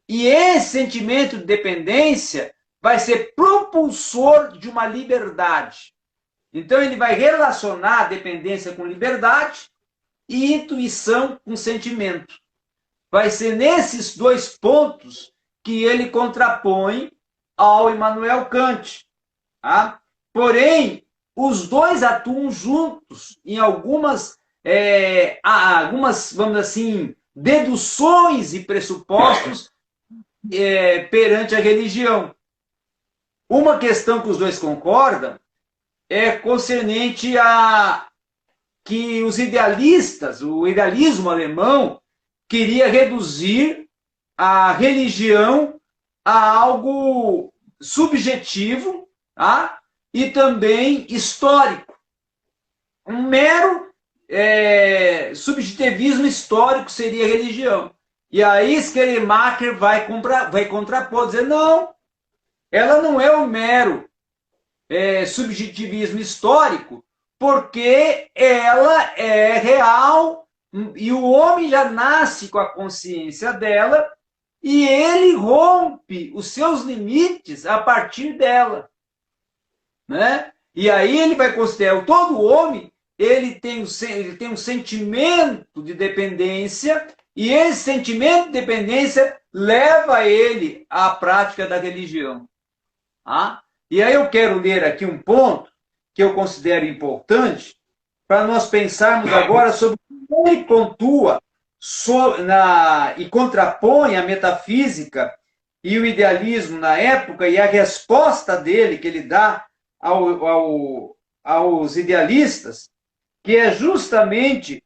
E esse sentimento de dependência vai ser propulsor de uma liberdade. Então ele vai relacionar a dependência com liberdade e intuição com sentimento. Vai ser nesses dois pontos que ele contrapõe ao Immanuel Kant. Tá? Porém, os dois atuam juntos em algumas, vamos assim, deduções e pressupostos perante a religião. Uma questão que os dois concordam é concernente a que os idealistas, o idealismo alemão, queria reduzir a religião a algo subjetivo, tá? E também histórico. Um mero subjetivismo histórico seria a religião. E aí Schleiermacher vai contrapor, dizer, não, ela não é um mero subjetivismo histórico, porque ela é real e o homem já nasce com a consciência dela e ele rompe os seus limites a partir dela. Né? E aí ele vai considerar todo homem, ele tem um sentimento de dependência, e esse sentimento de dependência leva ele à prática da religião. E aí eu quero ler aqui um ponto que eu considero importante para nós pensarmos agora sobre como ele pontua e contrapõe a metafísica e o idealismo na época, e a resposta dele que ele dá aos idealistas, que é justamente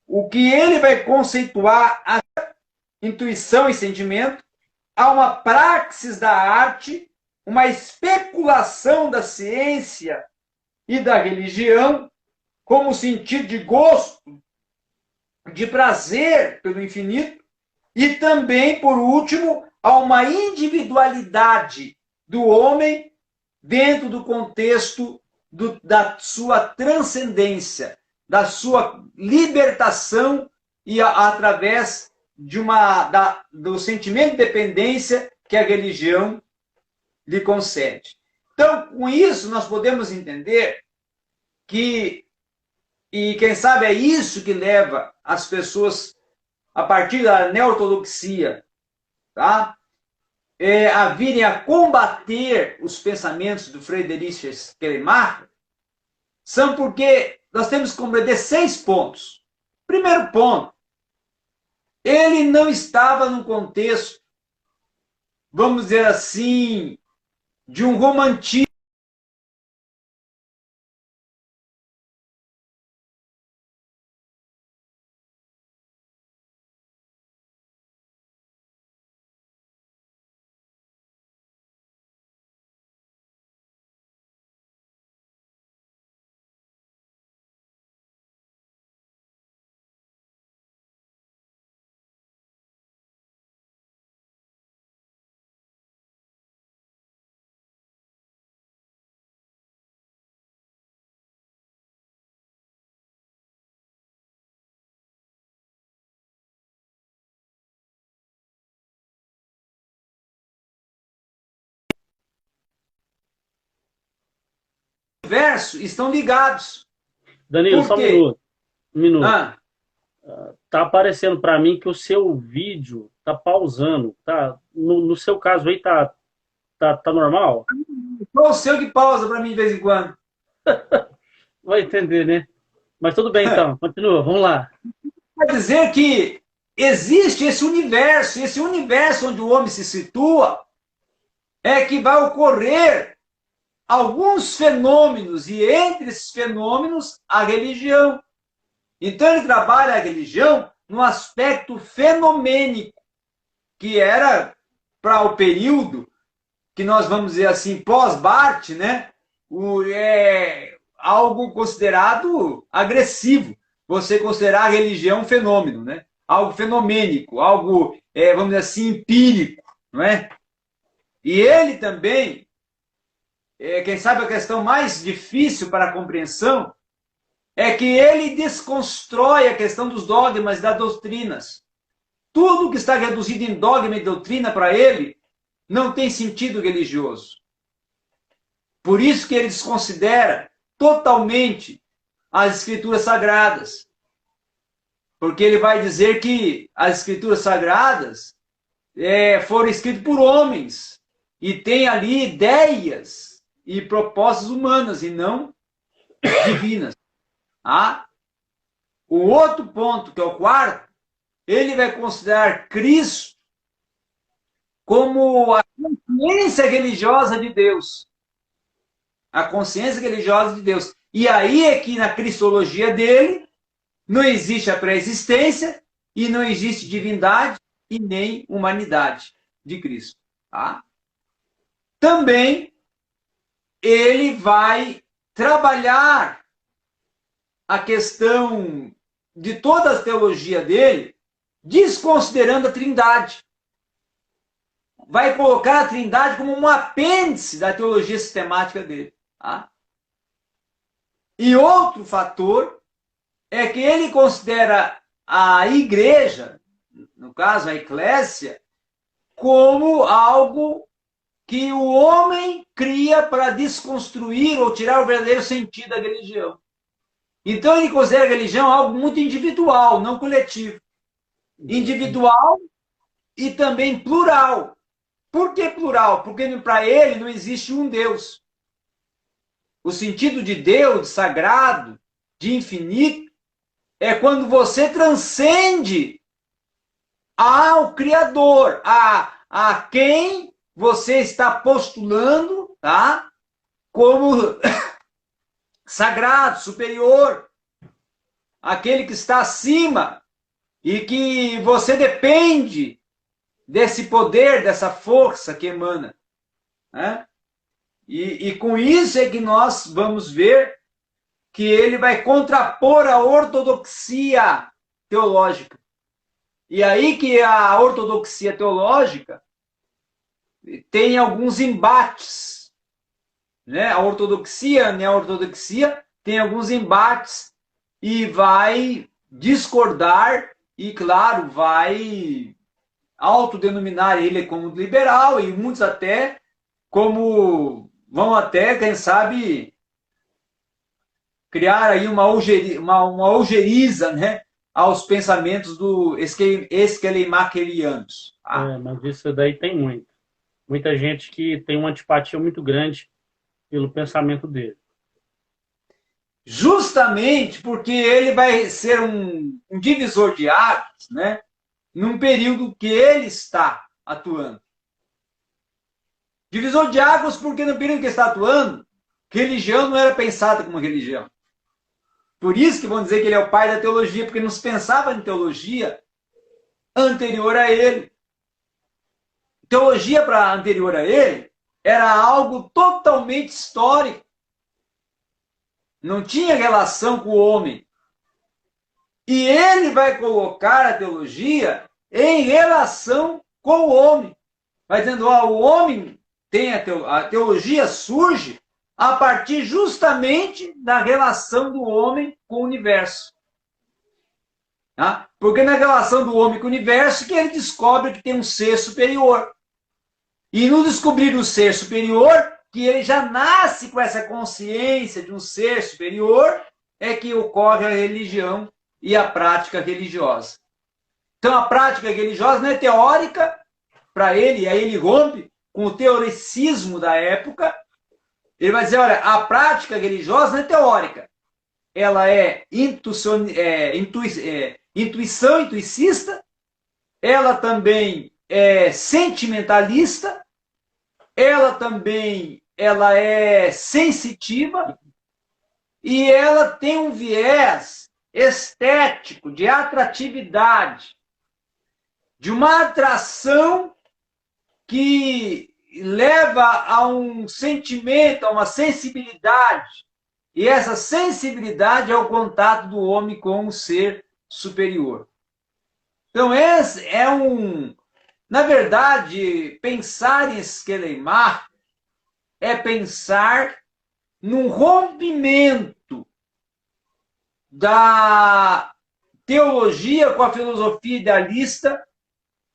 o que ele vai conceituar a intuição e sentimento, há uma praxis da arte, uma especulação da ciência e da religião, como sentido de gosto, de prazer pelo infinito, e também, por último, há uma individualidade do homem dentro do contexto da sua transcendência, da sua libertação e através do sentimento de dependência que a religião lhe concede. Então, com isso, nós podemos entender que, e quem sabe é isso que leva as pessoas, a partir da neo-ortodoxia, tá? A virem a combater os pensamentos do Friedrich Schleiermacher, são porque nós temos que compreender 6 pontos. Primeiro ponto, ele não estava num contexto, vamos dizer assim, de um romantismo. Verso estão ligados. Danilo, Por só um quê? minuto. Um minuto. Ah, Tá aparecendo para mim que o seu vídeo tá pausando. Tá? No seu caso aí tá normal? qual o seu que pausa para mim de vez em quando? Vai entender, né? Mas tudo bem então, continua, vamos lá. Quer dizer que existe esse universo onde o homem se situa, é que vai ocorrer alguns fenômenos, e entre esses fenômenos, a religião. Então ele trabalha a religião no aspecto fenomênico, que era para o período que nós vamos dizer assim, pós-Barth, né? Algo considerado agressivo. Você considerar a religião um fenômeno, né? Algo fenomênico, algo, vamos dizer assim, empírico, não é? E ele também, quem sabe a questão mais difícil para a compreensão, é que ele desconstrói a questão dos dogmas e das doutrinas. Tudo que está reduzido em dogma e doutrina para ele não tem sentido religioso. Por isso que ele desconsidera totalmente as escrituras sagradas. Porque ele vai dizer que as escrituras sagradas foram escritas por homens e tem ali ideias e propostas humanas e não divinas. O outro ponto, que é o quarto, ele vai considerar Cristo como a consciência religiosa de Deus. A consciência religiosa de Deus. E aí é que na cristologia dele não existe a pré-existência e não existe divindade e nem humanidade de Cristo. Tá? Também ele vai trabalhar a questão de toda a teologia dele, desconsiderando a Trindade. Vai colocar a Trindade como um apêndice da teologia sistemática dele. Tá? E outro fator é que ele considera a igreja, no caso a eclésia, como algo que o homem cria para desconstruir ou tirar o verdadeiro sentido da religião. Então ele considera a religião algo muito individual, não coletivo. Individual e também plural. Por que plural? Porque para ele não existe um Deus. O sentido de Deus, de sagrado, de infinito, é quando você transcende ao Criador, a quem você está postulando, tá? Como sagrado, superior, aquele que está acima e que você depende desse poder, dessa força que emana. Né? E com isso é que nós vamos ver que ele vai contrapor a ortodoxia teológica. E aí que a ortodoxia teológica tem alguns embates. Né? A ortodoxia, né? A ortodoxia tem alguns embates e vai discordar e, claro, vai autodenominar ele como liberal e muitos até como vão até, quem sabe, criar aí uma algeriza, né, aos pensamentos do esquelemakerianos. Tá? Mas isso daí tem muito. Muita gente que tem uma antipatia muito grande pelo pensamento dele. Justamente porque ele vai ser um divisor de águas, né, num período que ele está atuando. Divisor de águas porque no período que ele está atuando, religião não era pensada como religião. Por isso que vão dizer que ele é o pai da teologia, porque não se pensava em teologia anterior a ele. Teologia para anterior a ele era algo totalmente histórico. Não tinha relação com o homem. E ele vai colocar a teologia em relação com o homem. Vai dizendo, o homem tem a teologia surge a partir justamente da relação do homem com o universo. Tá? Porque na relação do homem com o universo que ele descobre que tem um ser superior. E no descobrir o ser superior, que ele já nasce com essa consciência de um ser superior, é que ocorre a religião e a prática religiosa. Então a prática religiosa não é teórica para ele, aí ele rompe com o teoricismo da época. Ele vai dizer, olha, a prática religiosa não é teórica, ela é intuição intuicista, ela também é sentimentalista, ela é sensitiva e ela tem um viés estético, de atratividade, de uma atração que leva a um sentimento, a uma sensibilidade. E essa sensibilidade é o contato do homem com o ser superior. Então, esse é na verdade, pensar em Esqueleimar é pensar num rompimento da teologia com a filosofia idealista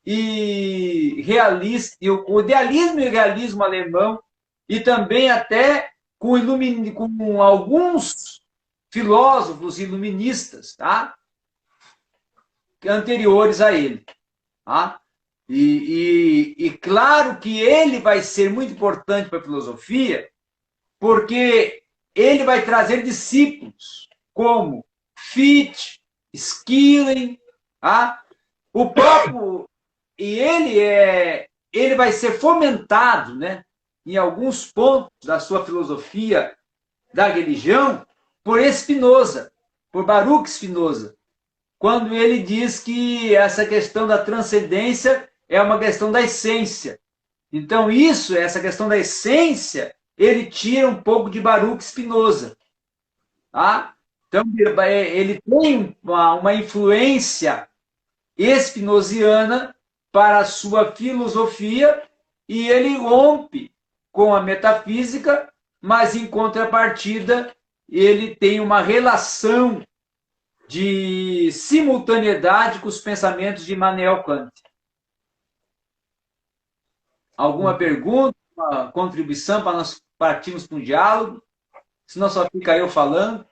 e realista, o idealismo e o realismo alemão, e também até com alguns filósofos iluministas, tá? Anteriores a ele. Tá? E claro que ele vai ser muito importante para a filosofia, porque ele vai trazer discípulos como Fichte, Schelling, tá? O próprio, e ele vai ser fomentado, né, em alguns pontos da sua filosofia da religião por Spinoza, por Baruch Spinoza, quando ele diz que essa questão da transcendência é uma questão da essência. Então, essa questão da essência, ele tira um pouco de Baruch Spinoza. Tá? Então, ele tem uma influência espinosiana para a sua filosofia e ele rompe com a metafísica, mas, em contrapartida, ele tem uma relação de simultaneidade com os pensamentos de Immanuel Kant. Alguma pergunta, uma contribuição para nós partirmos para um diálogo? Senão só fica eu falando.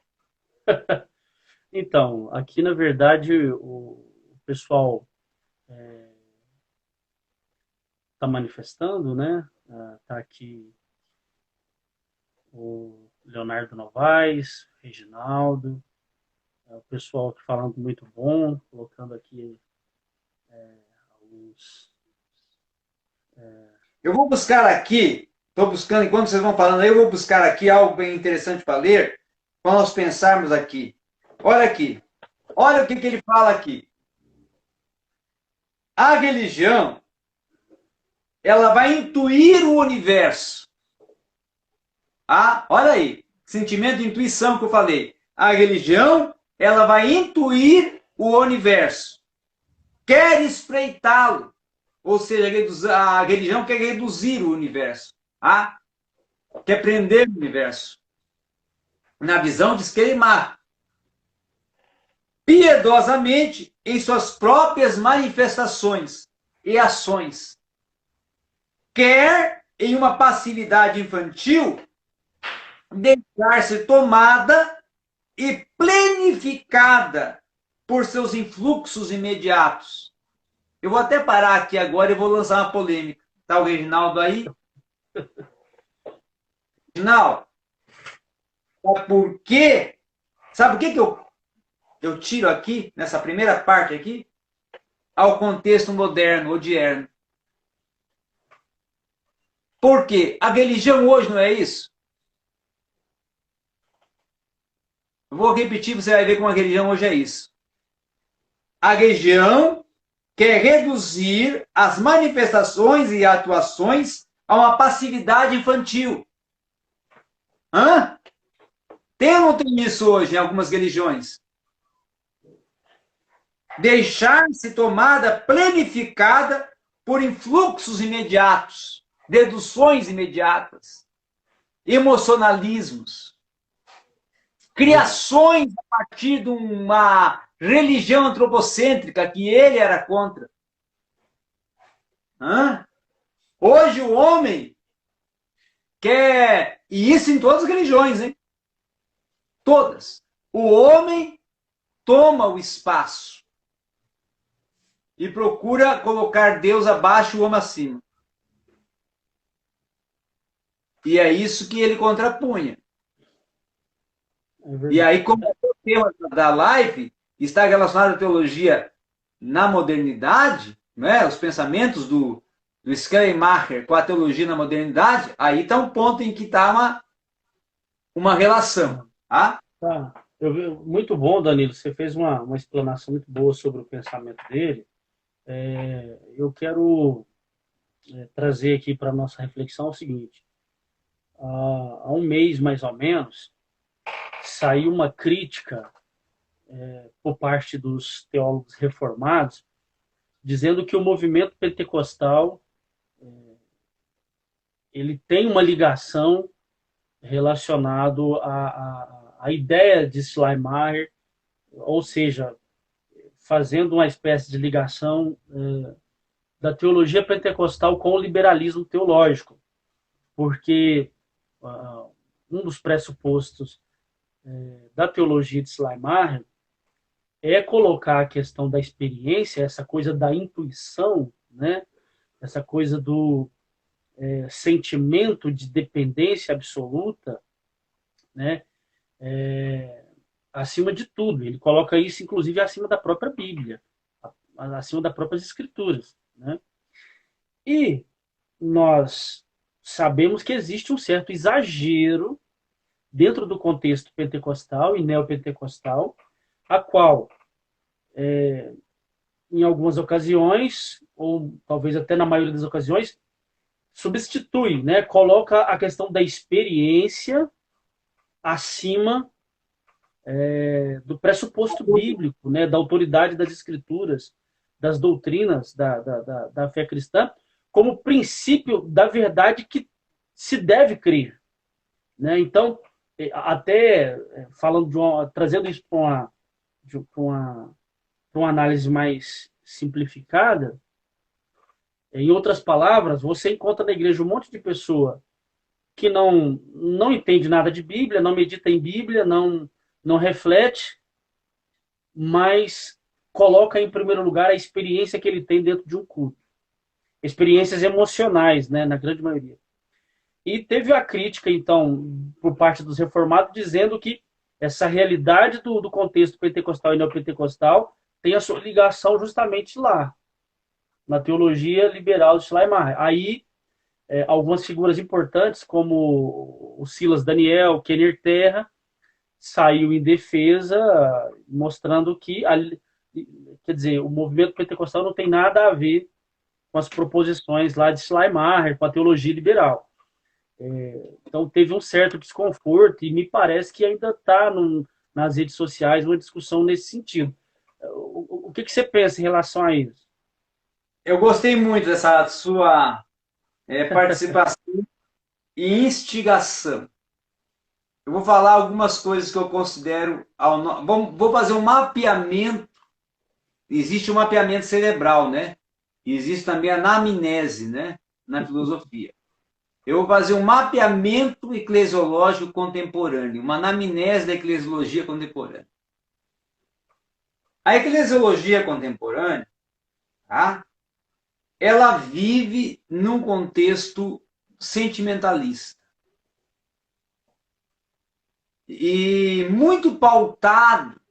Então, aqui na verdade o pessoal está manifestando, né? Está aqui o Leonardo Novaes, Reginaldo, o pessoal falando muito bom, colocando aqui alguns. Eu vou buscar aqui, estou buscando, enquanto vocês vão falando aí, eu vou buscar aqui algo bem interessante para ler, para nós pensarmos aqui. Olha o que ele fala aqui. A religião, ela vai intuir o universo. Ah, olha aí, sentimento de intuição que eu falei. A religião, ela vai intuir o universo. Quer espreitá-lo. Ou seja, a religião quer reduzir o universo. Ah, quer prender o universo. Na visão de Schleiermacher. Piedosamente em suas próprias manifestações e ações. Quer, em uma passividade infantil, deixar-se tomada e plenificada por seus influxos imediatos. Eu vou até parar aqui agora e vou lançar uma polêmica. Tá o Reginaldo aí? Reginaldo, por quê? Sabe o que eu tiro aqui, nessa primeira parte aqui? Ao contexto moderno, odierno. Por quê? A religião hoje não é isso? Eu vou repetir, você vai ver como a religião hoje é isso. A religião quer reduzir as manifestações e atuações a uma passividade infantil. Hã? Tem ou não tem isso hoje em algumas religiões? Deixar-se tomada planificada por influxos imediatos, deduções imediatas, emocionalismos, criações a partir de uma religião antropocêntrica que ele era contra. Hã? Hoje o homem quer, e isso em todas as religiões, hein? Todas. O homem toma o espaço e procura colocar Deus abaixo e o homem acima. E é isso que ele contrapunha. E aí, como o tema da live está relacionado à teologia na modernidade, né? Os pensamentos do Schleiermacher com a teologia na modernidade, aí está um ponto em que está uma relação. Tá? Tá. Muito bom, Danilo. Você fez uma explanação muito boa sobre o pensamento dele. Eu quero trazer aqui para a nossa reflexão o seguinte. Há um mês, mais ou menos, saiu uma crítica por parte dos teólogos reformados, dizendo que o movimento pentecostal ele tem uma ligação relacionado à ideia de Schleiermacher, ou seja, fazendo uma espécie de ligação da teologia pentecostal com o liberalismo teológico, porque um dos pressupostos da teologia de Schleiermacher é colocar a questão da experiência, essa coisa da intuição, né? Essa coisa do sentimento de dependência absoluta, né? Acima de tudo. Ele coloca isso, inclusive, acima da própria Bíblia, acima das próprias Escrituras, né? E nós sabemos que existe um certo exagero dentro do contexto pentecostal e neopentecostal, a qual, em algumas ocasiões, ou talvez até na maioria das ocasiões, substitui, né? Coloca a questão da experiência acima do pressuposto bíblico, né? Da autoridade das escrituras, das doutrinas da fé cristã, como princípio da verdade que se deve crer, né? Então, até falando trazendo isso para uma análise mais simplificada, em outras palavras, você encontra na igreja um monte de pessoa que não entende nada de Bíblia, não medita em Bíblia, não reflete, mas coloca em primeiro lugar a experiência que ele tem dentro de um culto. Experiências emocionais, né, na grande maioria. E teve a crítica, então, por parte dos reformados, dizendo que essa realidade do contexto pentecostal e neopentecostal tem a sua ligação justamente lá, na teologia liberal de Schleiermacher. Aí, algumas figuras importantes, como o Silas Daniel, Kenner Terra, saiu em defesa, mostrando que, quer dizer, o movimento pentecostal não tem nada a ver com as proposições lá de Schleiermacher, com a teologia liberal. Então teve um certo desconforto e me parece que ainda está nas redes sociais uma discussão nesse sentido. O que você pensa em relação a isso? Eu gostei muito dessa sua participação e instigação. Eu vou falar algumas coisas que eu considero. Vou fazer um mapeamento. Existe um mapeamento cerebral, né? E existe também a anamnese, né? Na filosofia. Eu vou fazer um mapeamento eclesiológico contemporâneo, uma anamnese da eclesiologia contemporânea. A eclesiologia contemporânea, tá? Ela vive num contexto sentimentalista. E muito pautado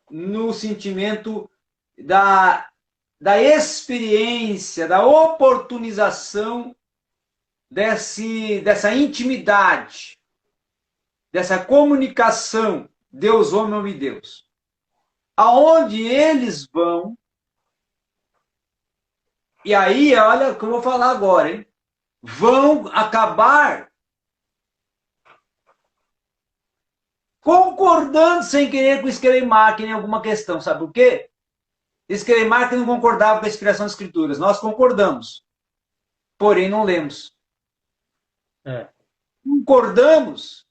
no sentimento da experiência, da oportunização dessa intimidade, dessa comunicação Deus, homem, homem, Deus. Aonde eles vão, e aí, olha o que eu vou falar agora, hein? Vão acabar concordando sem querer com o Schleiermacher em alguma questão. Sabe por quê? Schleiermacher não concordava com a inspiração das Escrituras. Nós concordamos, porém não lemos. Concordamos,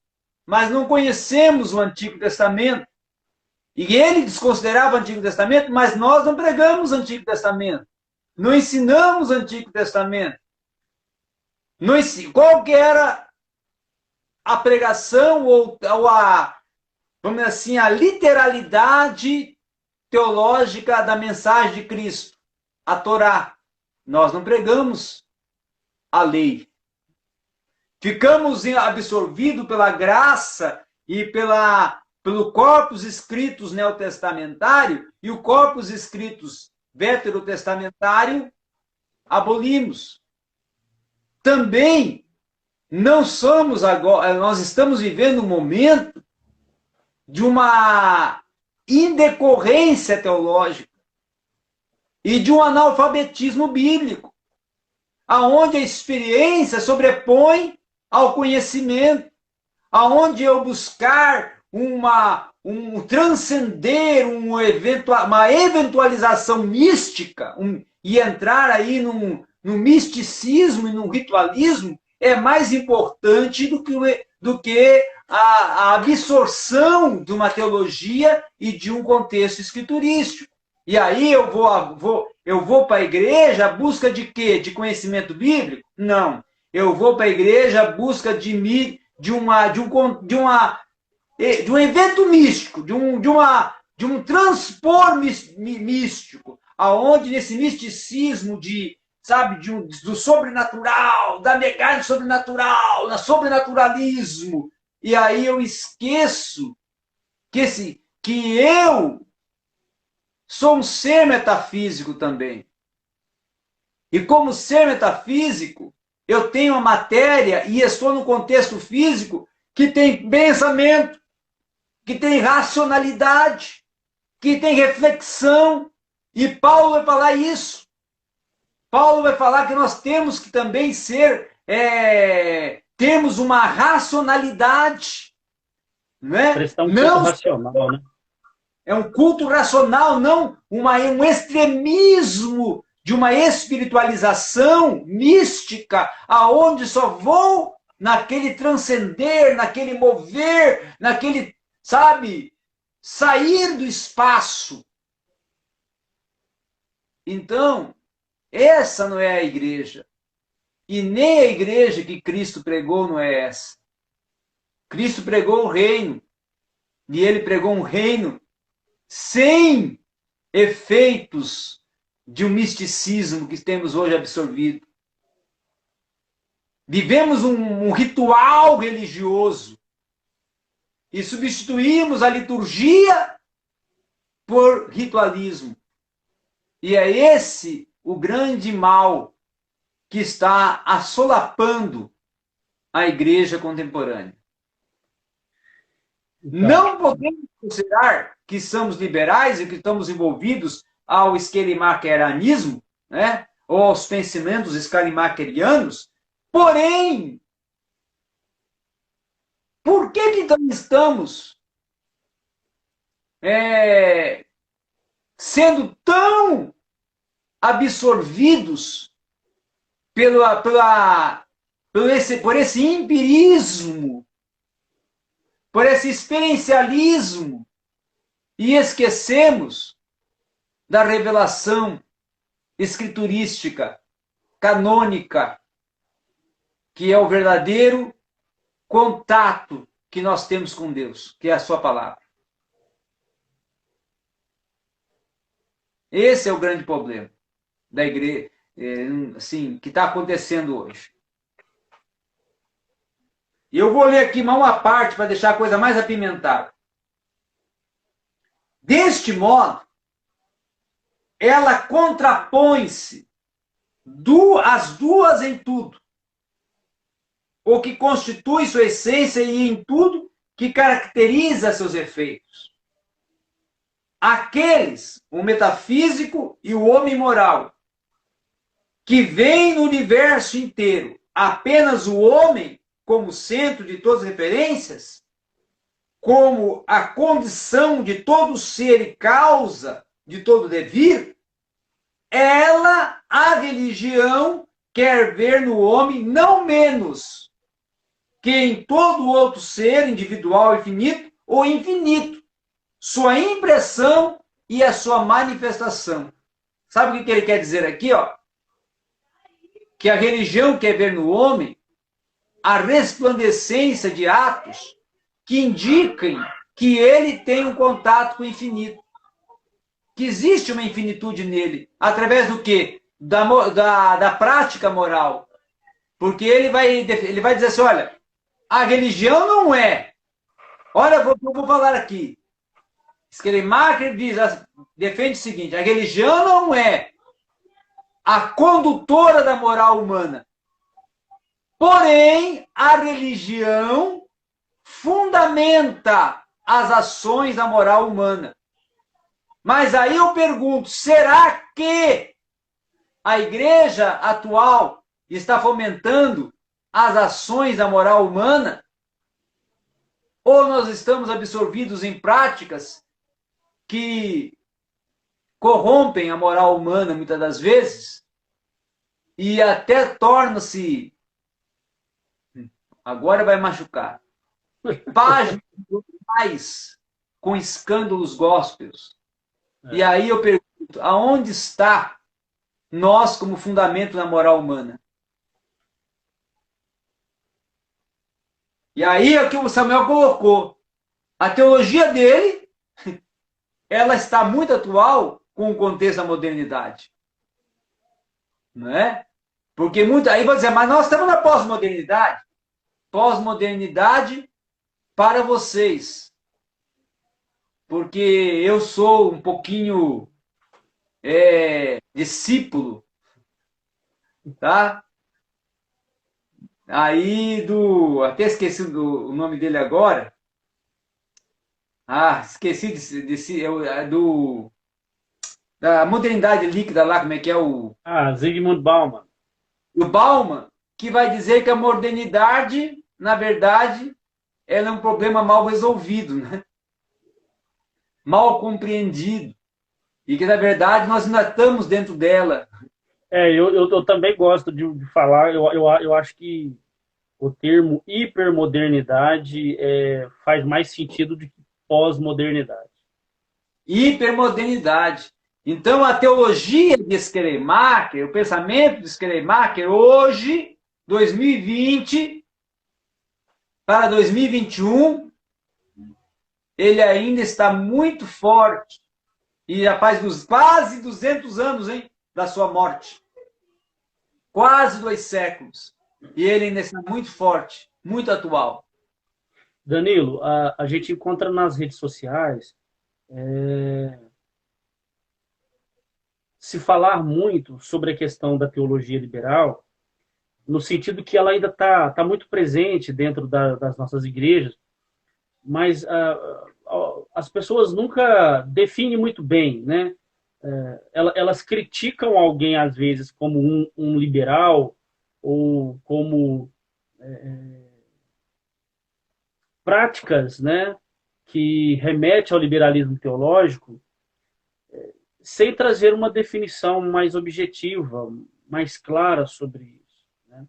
mas não conhecemos o Antigo Testamento. E ele desconsiderava o Antigo Testamento, mas nós não pregamos o Antigo Testamento. Não ensinamos o Antigo Testamento. Qual que era a pregação ou vamos dizer assim, a literalidade teológica da mensagem de Cristo? A Torá. Nós não pregamos a lei. Ficamos absorvidos pela graça e pelo corpus escritos neotestamentário e o corpus escritos veterotestamentário abolimos. Também não somos agora, nós estamos vivendo um momento de uma indecorrência teológica e de um analfabetismo bíblico, aonde a experiência sobrepõe ao conhecimento, aonde eu buscar um transcender, uma eventualização mística e entrar aí no misticismo e no ritualismo é mais importante do que a absorção de uma teologia e de um contexto escriturístico. E aí eu vou para a igreja à busca de quê? De conhecimento bíblico? Não. Eu vou para a igreja à busca de um evento místico, de um transpor místico, aonde nesse misticismo do sobrenatural, da negagem sobrenatural, do sobrenaturalismo, e aí eu esqueço que eu sou um ser metafísico também. E como ser metafísico, eu tenho a matéria e estou no contexto físico que tem pensamento, que tem racionalidade, que tem reflexão. E Paulo vai falar isso. Paulo vai falar que nós temos que também temos uma racionalidade. Né? Prestar um culto racional, né? É um culto racional, não um extremismo de uma espiritualização mística, aonde só vou naquele transcender, naquele mover, naquele, sair do espaço. Então, essa não é a igreja. E nem a igreja que Cristo pregou não é essa. Cristo pregou o reino. E ele pregou um reino sem efeitos de um misticismo que temos hoje absorvido. Vivemos um ritual religioso e substituímos a liturgia por ritualismo. E é esse o grande mal que está assolapando a igreja contemporânea. Então, Não podemos considerar que somos liberais e que estamos envolvidos ao esquelimaqueranismo, né? Ou aos pensamentos esquelimaquerianos. Porém, por que então estamos sendo tão absorvidos por esse empirismo, por esse experiencialismo, e esquecemos da revelação escriturística, canônica, que é o verdadeiro contato que nós temos com Deus, que é a sua palavra. Esse é o grande problema da igreja, assim, que está acontecendo hoje. E eu vou ler aqui uma parte para deixar a coisa mais apimentada. Deste modo, ela contrapõe-se as duas em tudo, o que constitui sua essência e em tudo que caracteriza seus efeitos. Aqueles, o metafísico e o homem moral, que veem no universo inteiro apenas o homem como centro de todas as referências, como a condição de todo ser e causa de todo devir, a religião, quer ver no homem não menos que em todo outro ser individual e finito ou infinito, sua impressão e a sua manifestação. Sabe o que ele quer dizer aqui? Ó? Que a religião quer ver no homem a resplandecência de atos que indiquem que ele tem um contato com o infinito. Que existe uma infinitude nele. Através do quê? Da prática moral. Porque ele vai dizer assim, olha, a religião não é. Olha, eu vou falar aqui. Schleiermacher defende o seguinte, a religião não é a condutora da moral humana. Porém, a religião fundamenta as ações da moral humana. Mas aí eu pergunto, será que a igreja atual está fomentando as ações da moral humana? Ou nós estamos absorvidos em práticas que corrompem a moral humana muitas das vezes e até torna-se, agora vai machucar, páginas com escândalos gospels. E aí eu pergunto, aonde está nós como fundamento da moral humana? E aí é o que o Samuel colocou. A teologia dele, ela está muito atual com o contexto da modernidade. Não é? Porque aí vai dizer, mas nós estamos na pós-modernidade. Pós-modernidade para vocês. Porque eu sou um pouquinho discípulo, tá? Aí até esqueci o nome dele agora. Esqueci da modernidade líquida lá, como é que é o... Zygmunt Bauman. O Bauman, que vai dizer que a modernidade, na verdade, ela é um problema mal resolvido, né? Mal compreendido. E que, na verdade, nós ainda estamos dentro dela. Eu também gosto de falar, eu acho que o termo hipermodernidade faz mais sentido do que pós-modernidade. Hipermodernidade. Então, a teologia de Schleiermacher, o pensamento de Schleiermacher, hoje, 2020, para 2021, ele ainda está muito forte. E já faz quase 200 anos, hein, da sua morte. Quase 2 séculos. E ele ainda está muito forte, muito atual. Danilo, a gente encontra nas redes sociais se falar muito sobre a questão da teologia liberal, no sentido que ela ainda está muito presente dentro das nossas igrejas, mas as pessoas nunca definem muito bem, né? Elas criticam alguém às vezes como um liberal ou como práticas, né, que remete ao liberalismo teológico, sem trazer uma definição mais objetiva, mais clara sobre isso, né?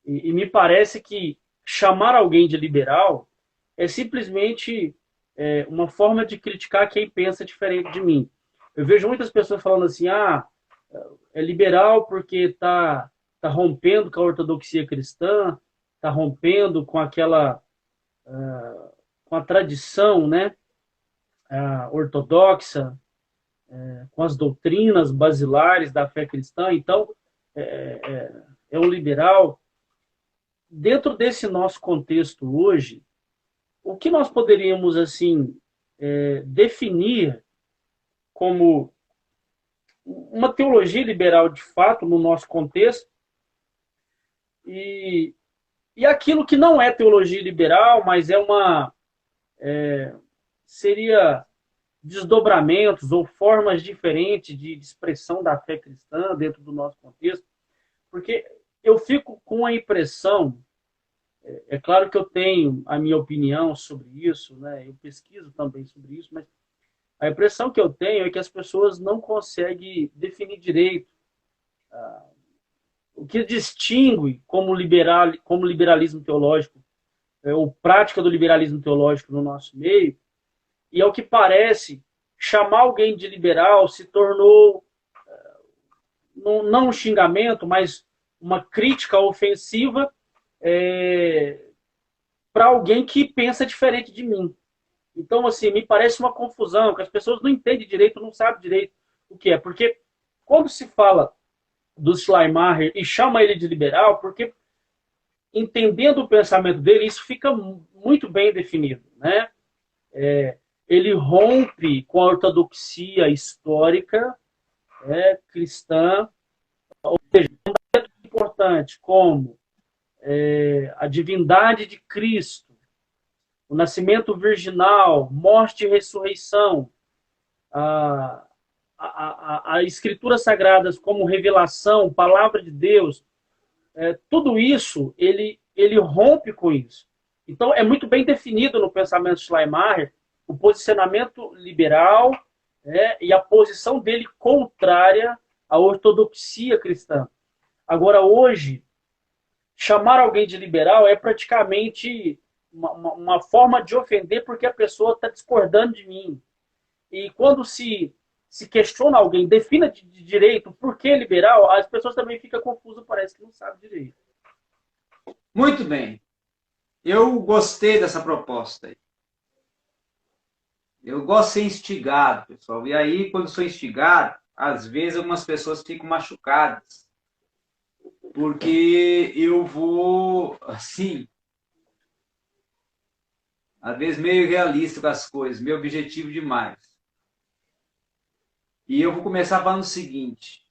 E me parece que chamar alguém de liberal é simplesmente uma forma de criticar quem pensa diferente de mim. Eu vejo muitas pessoas falando assim, é liberal porque tá rompendo com a ortodoxia cristã, tá rompendo com aquela com a tradição, né, ortodoxa, com as doutrinas basilares da fé cristã. Então, é um liberal. Dentro desse nosso contexto hoje, o que nós poderíamos assim definir como uma teologia liberal de fato no nosso contexto e, e aquilo que não é teologia liberal, mas seria desdobramentos ou formas diferentes de expressão da fé cristã dentro do nosso contexto, porque eu fico com a impressão, é claro que eu tenho a minha opinião sobre isso, né? Eu pesquiso também sobre isso, mas a impressão que eu tenho é que as pessoas não conseguem definir direito o que distingue como liberalismo teológico, ou prática do liberalismo teológico no nosso meio, e ao que parece, chamar alguém de liberal se tornou não um xingamento, mas uma crítica ofensiva para alguém que pensa diferente de mim. Então, assim, me parece uma confusão, que as pessoas não entendem direito, não sabem direito o que é. Porque quando se fala do Schleiermacher e chama ele de liberal, porque entendendo o pensamento dele, isso fica muito bem definido, né? Ele rompe com a ortodoxia histórica cristã, importante como a divindade de Cristo, o nascimento virginal, morte e ressurreição, a, a escrituras sagradas como revelação, palavra de Deus, tudo isso ele rompe com isso. Então é muito bem definido no pensamento de Schleiermacher o posicionamento liberal e a posição dele contrária à ortodoxia cristã. Agora hoje chamar alguém de liberal é praticamente uma forma de ofender porque a pessoa está discordando de mim. E quando se questiona alguém, defina de direito por que liberal, as pessoas também ficam confusas, parece que não sabem direito. Muito bem. Eu gostei dessa proposta aí. Eu gosto de ser instigado, pessoal. E aí, quando sou instigado, às vezes algumas pessoas ficam machucadas. Porque eu vou, assim, às vezes meio realista com as coisas, meio objetivo demais. E eu vou começar falando o seguinte: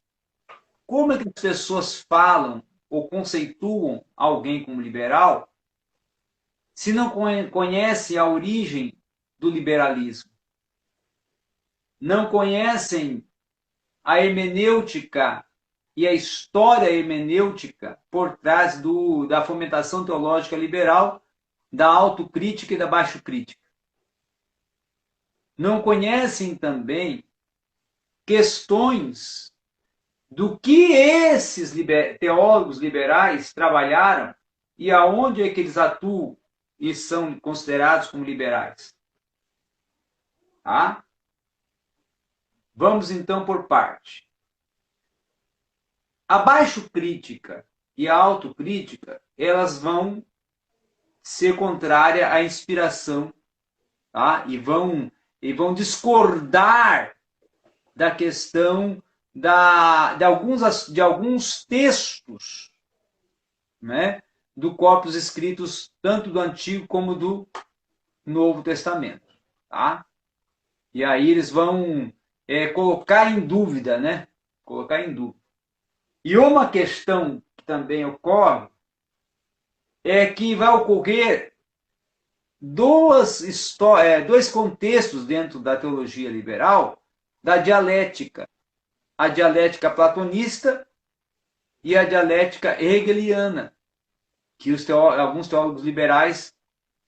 como é que as pessoas falam ou conceituam alguém como liberal se não conhecem a origem do liberalismo? Não conhecem a hermenêutica e a história hermenêutica por trás da fomentação teológica liberal, da autocrítica e da baixo-crítica. Não conhecem também questões do que esses teólogos liberais trabalharam e aonde é que eles atuam e são considerados como liberais. Tá? Vamos então por parte. A baixo-crítica e a autocrítica, elas vão ser contrárias à inspiração, tá? E vão discordar da questão de alguns textos, né, do corpus escritos tanto do Antigo como do Novo Testamento, tá? E aí eles vão colocar em dúvida, né? Colocar em dúvida. E uma questão que também ocorre é que vai ocorrer dois contextos dentro da teologia liberal da dialética. A dialética platonista e a dialética hegeliana, que alguns teólogos liberais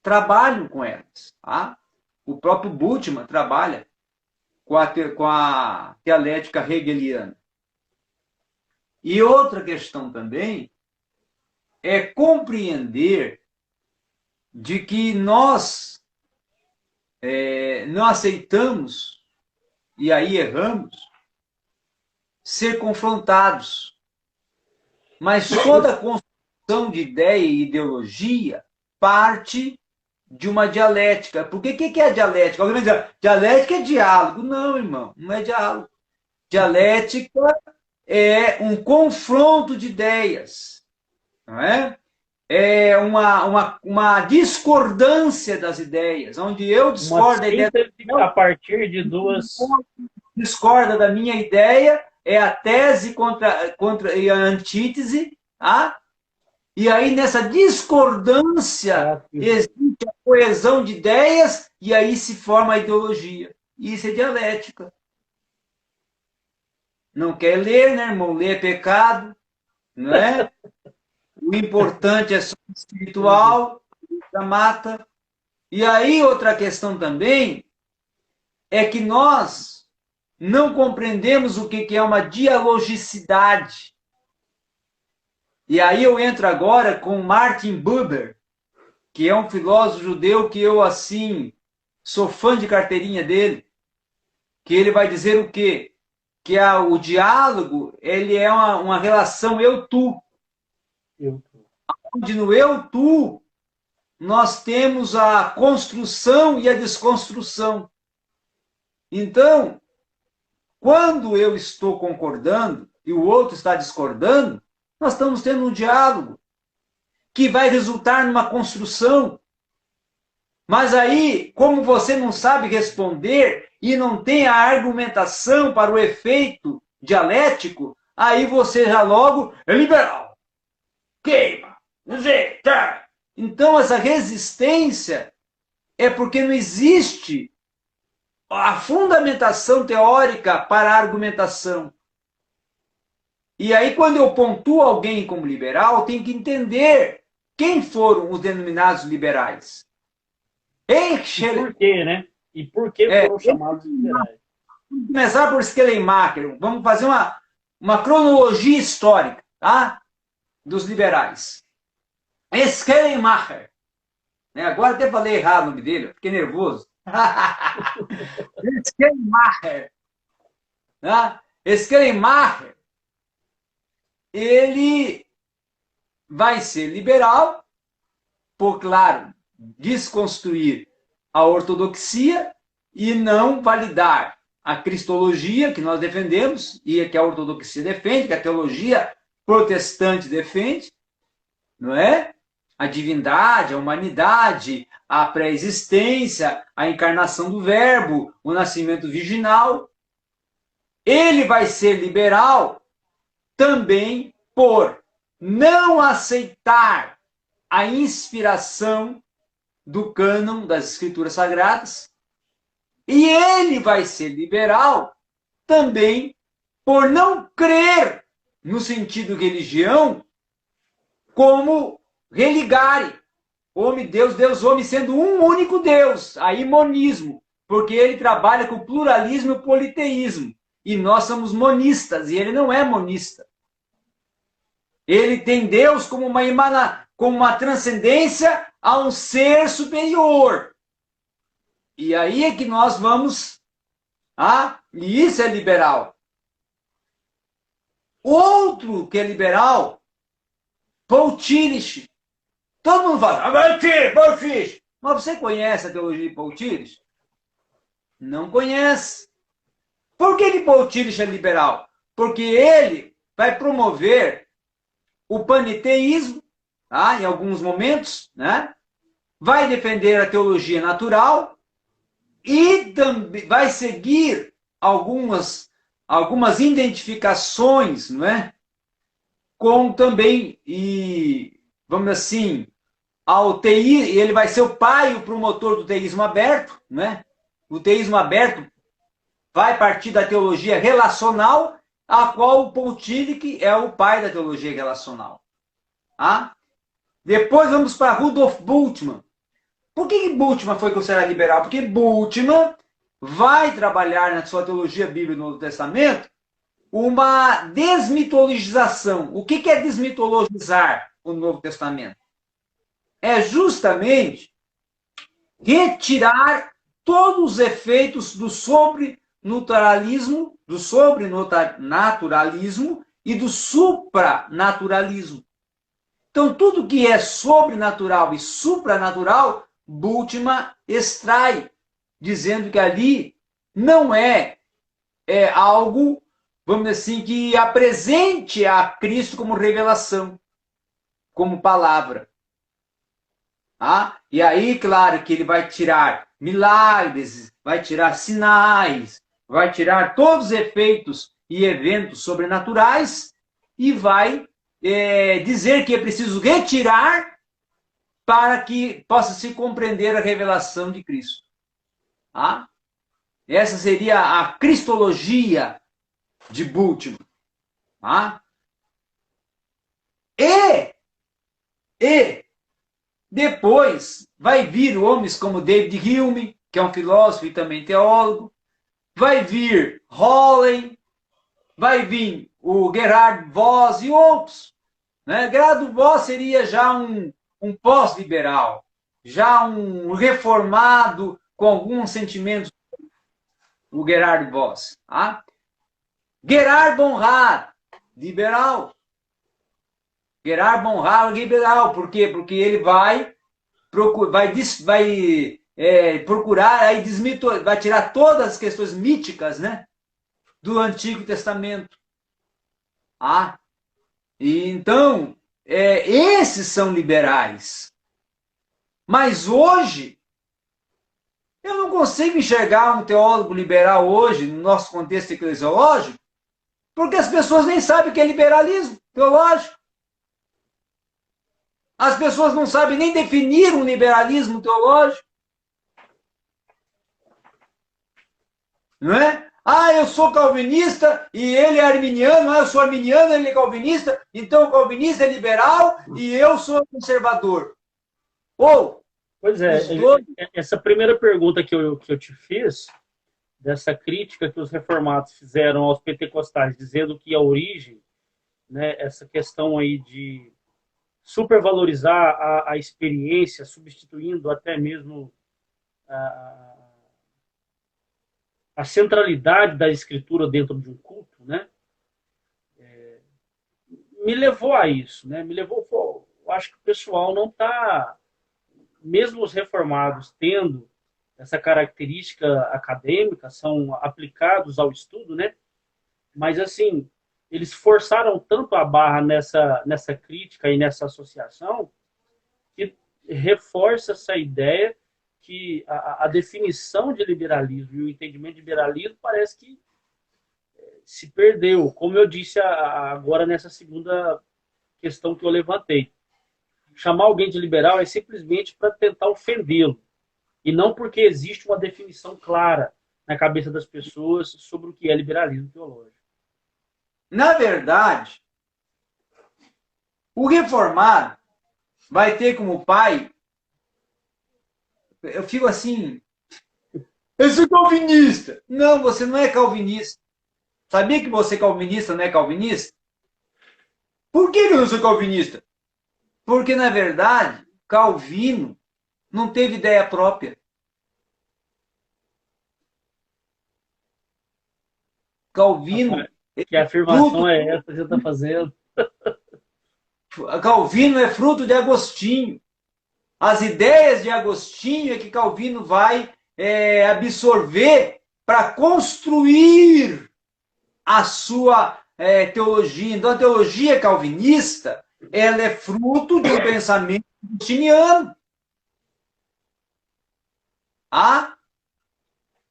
trabalham com elas. Tá? O próprio Bultmann trabalha com a dialética hegeliana. E outra questão também é compreender de que nós não aceitamos, e aí erramos, ser confrontados. Mas toda a construção de ideia e ideologia parte de uma dialética. Porque o que é a dialética? Alguém vai dizer, dialética é diálogo. Não, irmão, não é diálogo. Dialética é um confronto de ideias. Não é? É uma discordância das ideias, onde eu discordo da ideia a partir de duas. Discorda da minha ideia, é a tese contra e a antítese, tá? E aí nessa discordância existe a coesão de ideias e aí se forma a ideologia. Isso é dialética. Não quer ler, né, irmão? Ler é pecado, não é? O importante é só espiritual, da mata. E aí outra questão também é que nós não compreendemos o que é uma dialogicidade. E aí eu entro agora com Martin Buber, que é um filósofo judeu que eu, assim, sou fã de carteirinha dele, que ele vai dizer o quê? Que o diálogo, ele é uma relação eu-tu. Onde no eu-tu nós temos a construção e a desconstrução. Então, quando eu estou concordando e o outro está discordando, nós estamos tendo um diálogo que vai resultar numa construção. Mas aí, como você não sabe responder e não tem a argumentação para o efeito dialético, aí você já logo é liberal. Queima, não sei, tá. Então, essa resistência é porque não existe a fundamentação teórica para a argumentação. E aí, quando eu pontuo alguém como liberal, tem que entender quem foram os denominados liberais. E por quê, né? E por que foram chamados liberais? Vamos começar por Schleiermacher. Vamos fazer uma cronologia histórica, tá? Dos liberais. Schleiermacher. Agora até falei errado o nome dele, fiquei nervoso. Schleiermacher. Schleiermacher, ele vai ser liberal, por, claro, desconstruir a ortodoxia e não validar a cristologia que nós defendemos e que a ortodoxia defende, que a teologia protestante defende, não é? A divindade, a humanidade, a pré-existência, a encarnação do verbo, o nascimento virginal. Ele vai ser liberal também por não aceitar a inspiração do cânon das Escrituras Sagradas. E ele vai ser liberal também por não crer no sentido religião como religare. Homem, Deus, Deus, homem, sendo um único Deus. Aí monismo, porque ele trabalha com pluralismo e politeísmo. E nós somos monistas, e ele não é monista. Ele tem Deus como uma transcendência a um ser superior. E aí é que nós vamos... e isso é liberal. Outro que é liberal, Paul Tillich. Todo mundo fala, Paul Tillich. Mas você conhece a teologia de Paul Tillich? Não conhece. Por que Paul Tillich é liberal? Porque ele vai promover o panteísmo, em alguns momentos, né? Vai defender a teologia natural e também vai seguir algumas identificações, não é? Com também, vamos assim, ao TI, ele vai ser o pai e o promotor do teísmo aberto, né? O teísmo aberto vai partir da teologia relacional, a qual o Paul Tillich é o pai da teologia relacional. Tá? Depois vamos para Rudolf Bultmann. Por que Bultmann foi considerado liberal? Porque Bultmann vai trabalhar na sua teologia bíblica no Novo Testamento uma desmitologização. O que é desmitologizar o Novo Testamento? É justamente retirar todos os efeitos do sobrenaturalismo e do supranaturalismo. Então, tudo que é sobrenatural e supranatural, Bultmann extrai, dizendo que ali não é algo, vamos dizer assim, que apresente a Cristo como revelação, como palavra. Tá? E aí, claro, que ele vai tirar milagres, vai tirar sinais, vai tirar todos os efeitos e eventos sobrenaturais e vai dizer que é preciso retirar para que possa se compreender a revelação de Cristo. Tá? Essa seria a cristologia de Bultmann. Tá? E depois vai vir homens como David Hume, que é um filósofo e também teólogo, vai vir Hollen, vai vir o Gerhard Voss e outros. Né? Gerhard Voss seria já um pós-liberal, já um reformado com alguns sentimentos. O Gerhard Voss. Tá? Gerhard von Rad, liberal. Gerhard von Rad, liberal. Por quê? Porque ele vai procurar, aí vai tirar todas as questões míticas, né, do Antigo Testamento. E então, esses são liberais. Mas hoje, eu não consigo enxergar um teólogo liberal hoje, no nosso contexto eclesiológico, porque as pessoas nem sabem o que é liberalismo teológico. As pessoas não sabem nem definir um liberalismo teológico. Não é? Eu sou calvinista e ele é arminiano. Eu sou arminiano, ele é calvinista. Então o calvinista é liberal e eu sou conservador. Pois é, essa primeira pergunta que eu te fiz, dessa crítica que os reformados fizeram aos pentecostais, dizendo que a origem, né, essa questão aí de supervalorizar a experiência, substituindo até mesmo a centralidade da escritura dentro de um culto, né? Me levou a isso, né? Eu acho que o pessoal não está, mesmo os reformados tendo essa característica acadêmica, são aplicados ao estudo, né? Mas assim, eles forçaram tanto a barra nessa crítica e nessa associação que reforça essa ideia que a definição de liberalismo e o entendimento de liberalismo parece que se perdeu. Como eu disse agora nessa segunda questão que eu levantei. Chamar alguém de liberal é simplesmente para tentar ofendê-lo. E não porque existe uma definição clara na cabeça das pessoas sobre o que é liberalismo teológico. Na verdade, o reformado vai ter como pai... Eu fico assim... Eu sou calvinista. Não, você não é calvinista. Sabia que você é calvinista, não é calvinista? Por que eu não sou calvinista? Porque, na verdade, Calvino não teve ideia própria. Calvino... Que afirmação é essa que você está fazendo? Calvino é fruto de Agostinho. As ideias de Agostinho é que Calvino vai absorver para construir a sua teologia. Então, a teologia calvinista, ela é fruto de um pensamento agostiniano.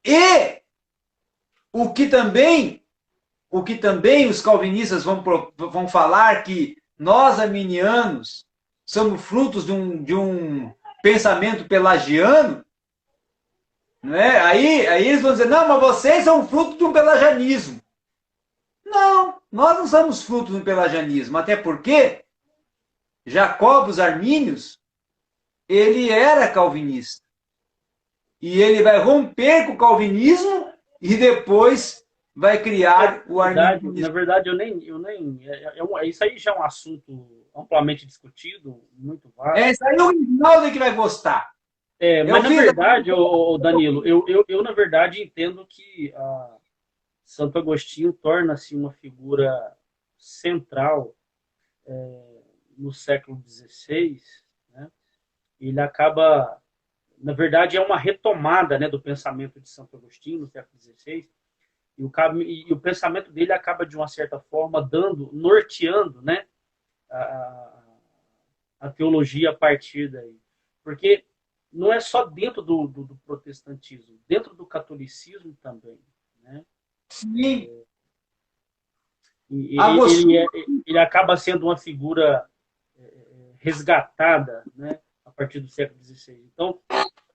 E o que também os calvinistas vão falar que nós, arminianos, somos frutos de um pensamento pelagiano, né? Aí eles vão dizer, não, mas vocês são fruto de um pelagianismo. Não, nós não somos fruto de um pelagianismo, até porque Jacobo os Armínios, ele era calvinista. E ele vai romper com o calvinismo e depois vai criar o arminianismo. Na verdade, isso aí já é um assunto amplamente discutido, muito vasto. Isso aí é o Rinaldo que vai gostar. Mas na verdade, Danilo, eu na verdade entendo que Santo Agostinho torna-se uma figura central no século XVI, né? Ele acaba, na verdade, é uma retomada, né, do pensamento de Santo Agostinho no século XVI, e o pensamento dele acaba, de uma certa forma, norteando, né, a teologia a partir daí. Porque não é só dentro do protestantismo, dentro do catolicismo também, né? Sim. Ele acaba sendo uma figura resgatada, né, a partir do século XVI. Então,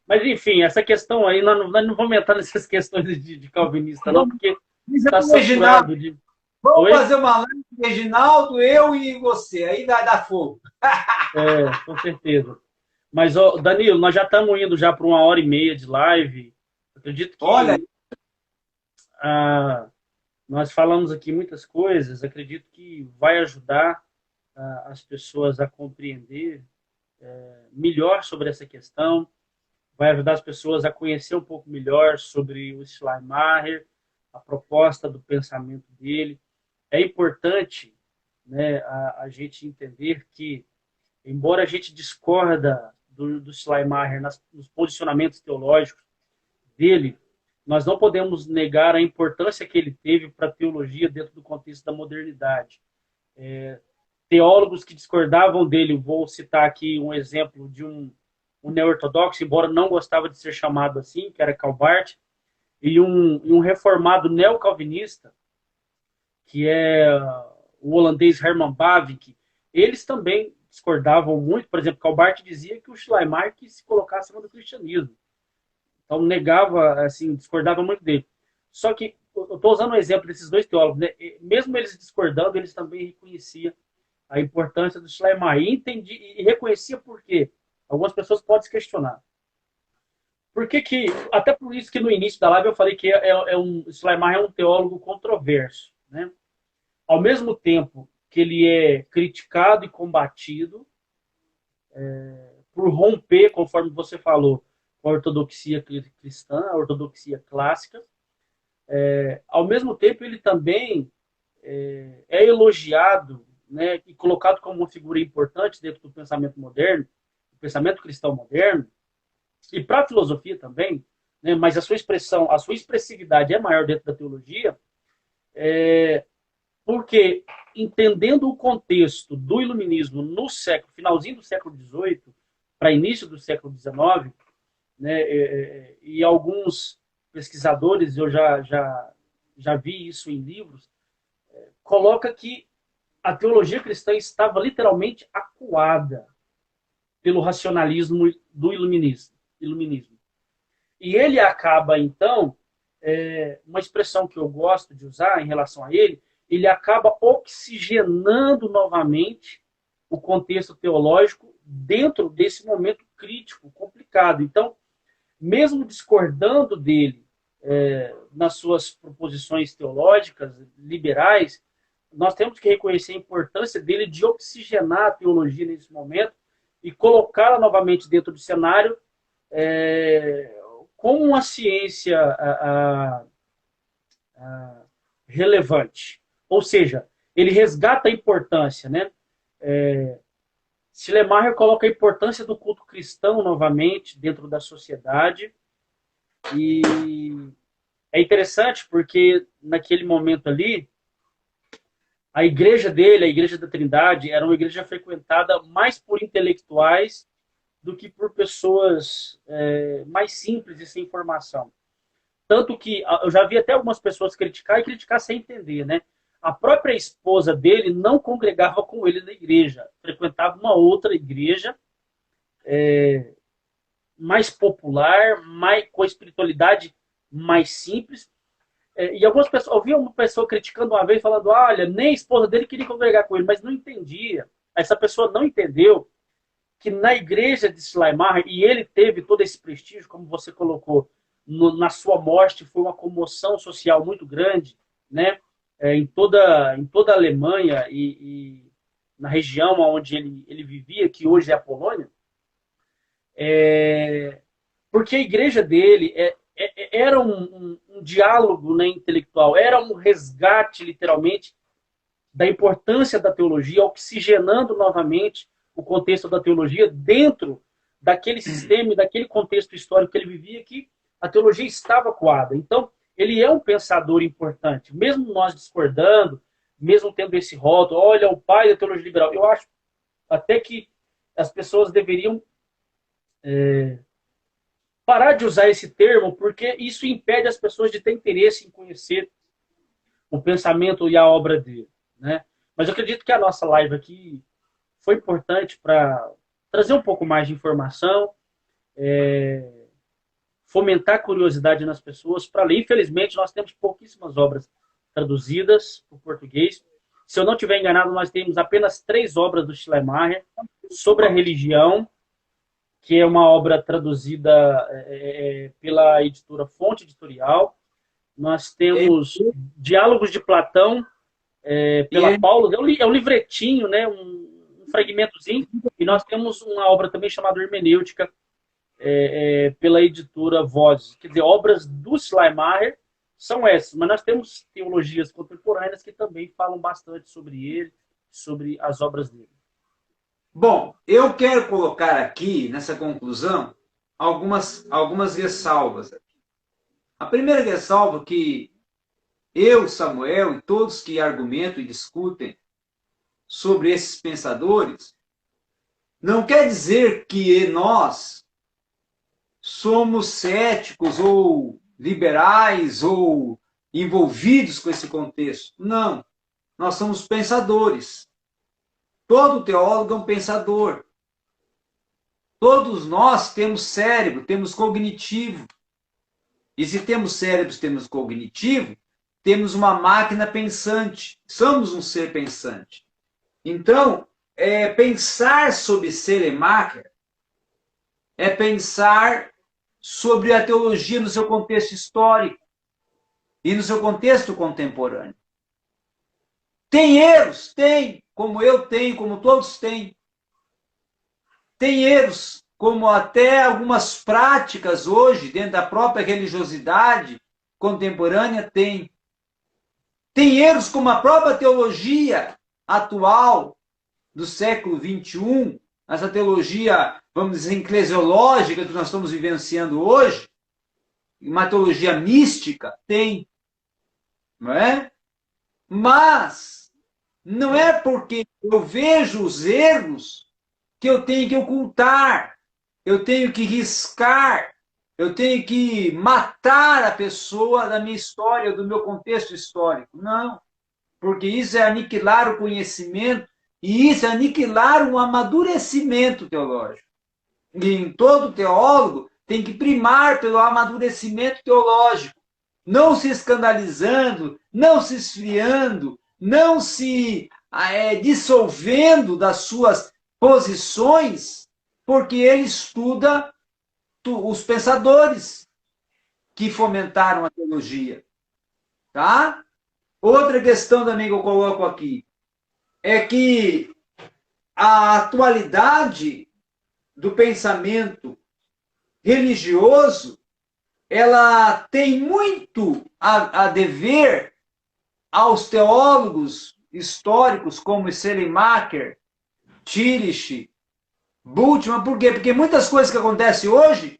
mas enfim, essa questão aí, nós não vamos entrar nessas questões de calvinista, não, porque está saturado de... Vamos fazer uma live, Reginaldo, eu e você, aí vai dar fogo. Com certeza. Mas, Danilo, nós já estamos indo já para 1h30 de live. Acredito que nós falamos aqui muitas coisas. Acredito que vai ajudar as pessoas a compreender melhor sobre essa questão. Vai ajudar as pessoas a conhecer um pouco melhor sobre o Schleiermacher, a proposta do pensamento dele. É importante, né, a gente entender que, embora a gente discorda do Schleiermacher nos posicionamentos teológicos dele, nós não podemos negar a importância que ele teve para a teologia dentro do contexto da modernidade. Teólogos que discordavam dele, vou citar aqui um exemplo de um neo-ortodoxo, embora não gostava de ser chamado assim, que era Calbart, e um reformado neocalvinista, que é o holandês Herman Bavinck. Eles também discordavam muito. Por exemplo, Calbart dizia que o Schleiermacher se colocasse no cristianismo. Então negava, assim, discordava muito dele. Só que eu estou usando o exemplo desses dois teólogos, né? Mesmo eles discordando, eles também reconheciam a importância do Schleiermacher e reconhecia por quê. Algumas pessoas podem se questionar. Até por isso que no início da live eu falei que Schleiermacher é um teólogo controverso, né? Ao mesmo tempo que ele é criticado e combatido por romper, conforme você falou, com a ortodoxia cristã, a ortodoxia clássica, ao mesmo tempo ele também é elogiado, né, e colocado como uma figura importante dentro do pensamento moderno, do pensamento cristão moderno, e para a filosofia também, né, mas a sua expressividade é maior dentro da teologia, porque, entendendo o contexto do iluminismo no finalzinho do século XVIII para início do século XIX, né, e alguns pesquisadores, eu já vi isso em livros, coloca que a teologia cristã estava literalmente acuada pelo racionalismo do iluminismo. E ele acaba, então, uma expressão que eu gosto de usar em relação a ele acaba oxigenando novamente o contexto teológico dentro desse momento crítico, complicado. Então, mesmo discordando dele nas suas proposições teológicas, liberais, nós temos que reconhecer a importância dele de oxigenar a teologia nesse momento e colocá-la novamente dentro do cenário como uma ciência relevante. Ou seja, ele resgata a importância, né? Schleiermacher coloca a importância do culto cristão novamente dentro da sociedade. E é interessante porque naquele momento ali, a igreja dele, a Igreja da Trindade, era uma igreja frequentada mais por intelectuais do que por pessoas mais simples e sem formação. Tanto que eu já vi até algumas pessoas criticar sem entender, né? A própria esposa dele não congregava com ele na igreja, frequentava uma outra igreja mais popular, com a espiritualidade mais simples. E algumas pessoas, eu vi uma pessoa criticando uma vez, falando, olha, nem a esposa dele queria congregar com ele, mas não entendia. Essa pessoa não entendeu que na igreja de Schleiermacher, e ele teve todo esse prestígio, como você colocou, na sua morte foi uma comoção social muito grande, né? Em toda a Alemanha e na região onde ele vivia, que hoje é a Polônia, porque a igreja dele era um diálogo, né, intelectual, era um resgate, literalmente, da importância da teologia, oxigenando novamente o contexto da teologia dentro daquele sistema e daquele contexto histórico que ele vivia, que a teologia estava coada. Então, ele é um pensador importante, mesmo nós discordando, mesmo tendo esse rótulo, olha, o pai da teologia liberal. Eu acho até que as pessoas deveriam parar de usar esse termo, porque isso impede as pessoas de ter interesse em conhecer o pensamento e a obra dele, né? Mas eu acredito que a nossa live aqui foi importante para trazer um pouco mais de informação, fomentar a curiosidade nas pessoas para ler. Infelizmente, nós temos pouquíssimas obras traduzidas para o português. Se eu não estiver enganado, nós temos apenas 3 obras do Schleiermacher sobre a religião, que é uma obra traduzida pela editora Fonte Editorial. Nós temos Diálogos de Platão, pela Paulus. É um livretinho, né? um fragmentozinho. E nós temos uma obra também chamada Hermenêutica, pela editora Vozes. Quer dizer, obras do Schleiermacher são essas. Mas nós temos teologias contemporâneas que também falam bastante sobre ele, sobre as obras dele. Bom, eu quero colocar aqui, nessa conclusão, algumas ressalvas. A primeira ressalva que eu, Samuel e todos que argumentam e discutem sobre esses pensadores, não quer dizer que nós somos céticos ou liberais ou envolvidos com esse contexto. Não, nós somos pensadores. Todo teólogo é um pensador. Todos nós temos cérebro, temos cognitivo. E se temos cérebro, temos cognitivo, temos uma máquina pensante. Somos um ser pensante. Então, pensar sobre Schleiermacher é pensar sobre a teologia no seu contexto histórico e no seu contexto contemporâneo. Tem erros? Tem. Como eu tenho, como todos têm. Tem erros, como até algumas práticas hoje, dentro da própria religiosidade contemporânea, tem. Tem erros como a própria teologia atual do século XXI, essa teologia, vamos dizer, eclesiológica que nós estamos vivenciando hoje, uma teologia mística, tem. Não é? Mas não é porque eu vejo os erros que eu tenho que ocultar, eu tenho que riscar, eu tenho que matar a pessoa da minha história, do meu contexto histórico. Não, porque isso é aniquilar o conhecimento e isso é aniquilar um amadurecimento teológico. E em todo teólogo tem que primar pelo amadurecimento teológico, não se escandalizando, não se esfriando, não se dissolvendo das suas posições, porque ele estuda os pensadores que fomentaram a teologia. Tá? Outra questão também que eu coloco aqui é que a atualidade do pensamento religioso ela tem muito a dever aos teólogos históricos como Schleiermacher, Tillich, Bultmann. Por quê? Porque muitas coisas que acontecem hoje,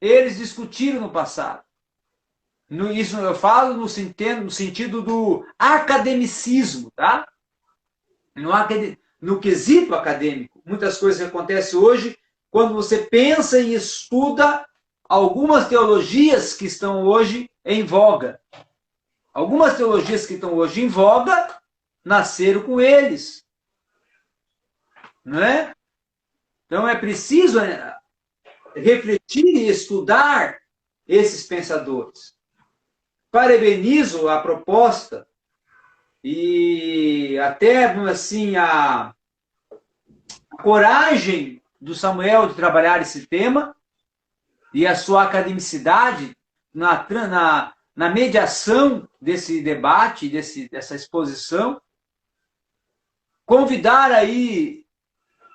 eles discutiram no passado. Isso eu falo no sentido do academicismo, tá? No quesito acadêmico. Muitas coisas que acontecem hoje, quando você pensa e estuda algumas teologias que estão hoje em voga. Algumas teologias que estão hoje em voga nasceram com eles. Não é? Então é preciso refletir e estudar esses pensadores. Parabenizo a proposta e até assim a coragem do Samuel de trabalhar esse tema e a sua academicidade na mediação desse debate, dessa exposição. Convidar aí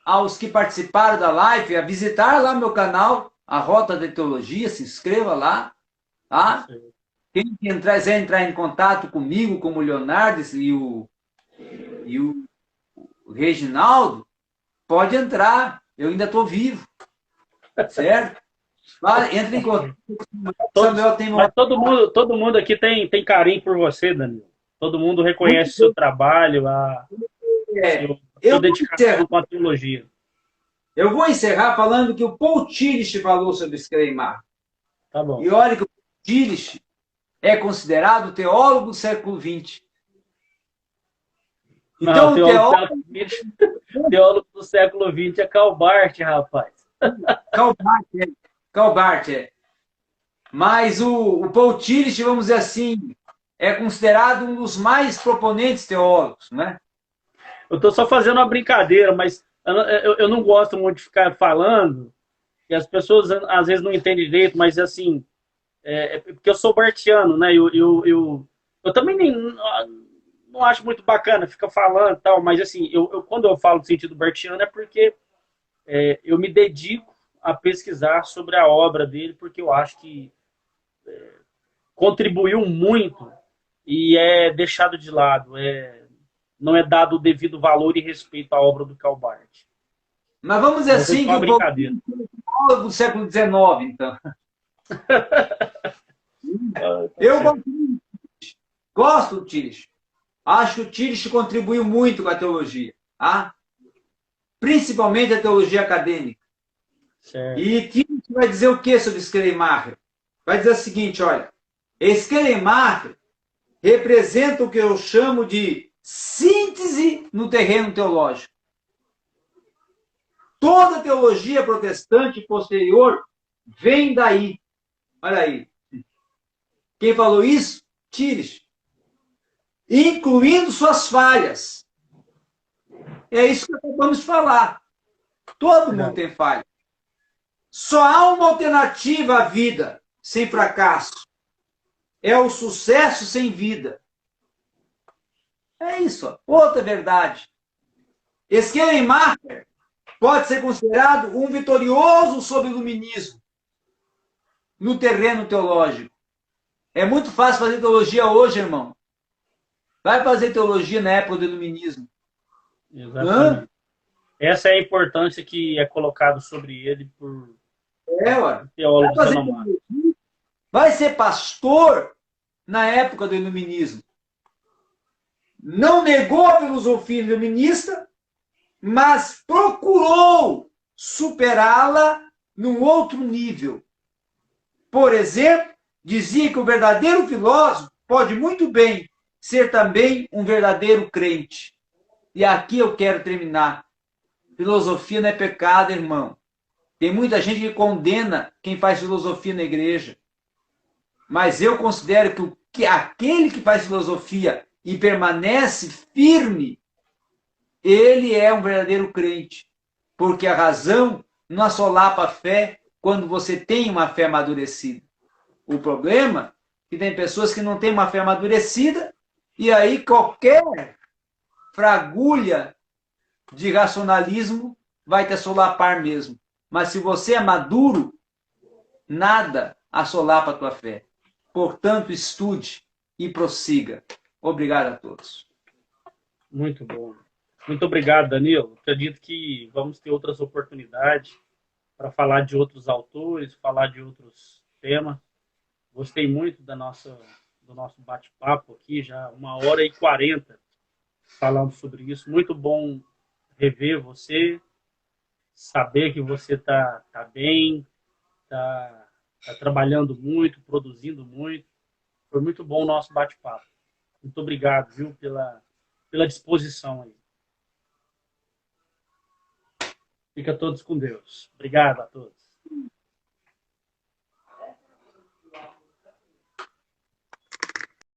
aos que participaram da live a visitar lá meu canal, a Rota da Teologia, se inscreva lá, tá? Quem quiser entrar em contato comigo, como o Leonardo e o Reginaldo, pode entrar, eu ainda estou vivo, certo? Entre em contato. Samuel tem uma... Mas todo mundo aqui tem carinho por você, Danilo. Todo mundo reconhece o seu trabalho, a sua dedicação com a teologia. Eu vou encerrar falando que o Paul Tillich falou sobre Schleiermacher. Tá bom. E olha que o Paul Tillich é considerado teólogo do século XX. Então, teólogo do século XX é Karl Barth, rapaz. Karl Barth, é. Mas o Paul Tillich, vamos dizer assim, é considerado um dos mais proponentes teólogos, né? Eu estou só fazendo uma brincadeira, mas eu não gosto muito de ficar falando, e as pessoas às vezes não entendem direito, mas assim, porque eu sou barthiano, né? Eu também não acho muito bacana ficar falando e tal, mas assim, quando eu falo no sentido barthiano é porque eu me dedico a pesquisar sobre a obra dele, porque eu acho que contribuiu muito e é deixado de lado, não é dado o devido valor e respeito à obra do Karl Barth. Mas vamos dizer assim que o brincadeira do século XIX, então. Eu gosto do Tillich. Acho que o Tillich contribuiu muito com a teologia, tá? Principalmente a teologia acadêmica. Certo. E Tillich vai dizer o que sobre Schleiermacher? Vai dizer o seguinte, olha, Schleiermacher representa o que eu chamo de síntese no terreno teológico. Toda teologia protestante posterior vem daí. Olha aí. Quem falou isso? Tillich. Incluindo suas falhas. É isso que acabamos de falar. Todo mundo tem falha. Só há uma alternativa à vida sem fracasso. É o sucesso sem vida. É isso. Outra verdade. Schleiermacher pode ser considerado um vitorioso sobre o iluminismo no terreno teológico. É muito fácil fazer teologia hoje, irmão. Vai fazer teologia na época do iluminismo. Exatamente. Essa é a importância que é colocado sobre ele por teólogos renomados. Vai ser pastor na época do iluminismo. Não negou a filosofia iluminista, mas procurou superá-la num outro nível. Por exemplo, dizia que o verdadeiro filósofo pode muito bem ser também um verdadeiro crente. E aqui eu quero terminar. Filosofia não é pecado, irmão. Tem muita gente que condena quem faz filosofia na igreja. Mas eu considero que aquele que faz filosofia e permanece firme, ele é um verdadeiro crente. Porque a razão não assolapa a fé quando você tem uma fé amadurecida. O problema é que tem pessoas que não têm uma fé amadurecida e aí qualquer fragulha de racionalismo vai te assolapar mesmo. Mas se você é maduro, nada assolapa a tua fé. Portanto, estude e prossiga. Obrigado a todos. Muito bom. Muito obrigado, Danilo. Acredito que vamos ter outras oportunidades para falar de outros autores, falar de outros temas. Gostei muito do nosso bate-papo aqui, já 1h40 falando sobre isso. Muito bom rever você, saber que você está bem, está trabalhando muito, produzindo muito. Foi muito bom o nosso bate-papo. Muito obrigado, viu, pela disposição aí. Fica todos com Deus. Obrigado a todos.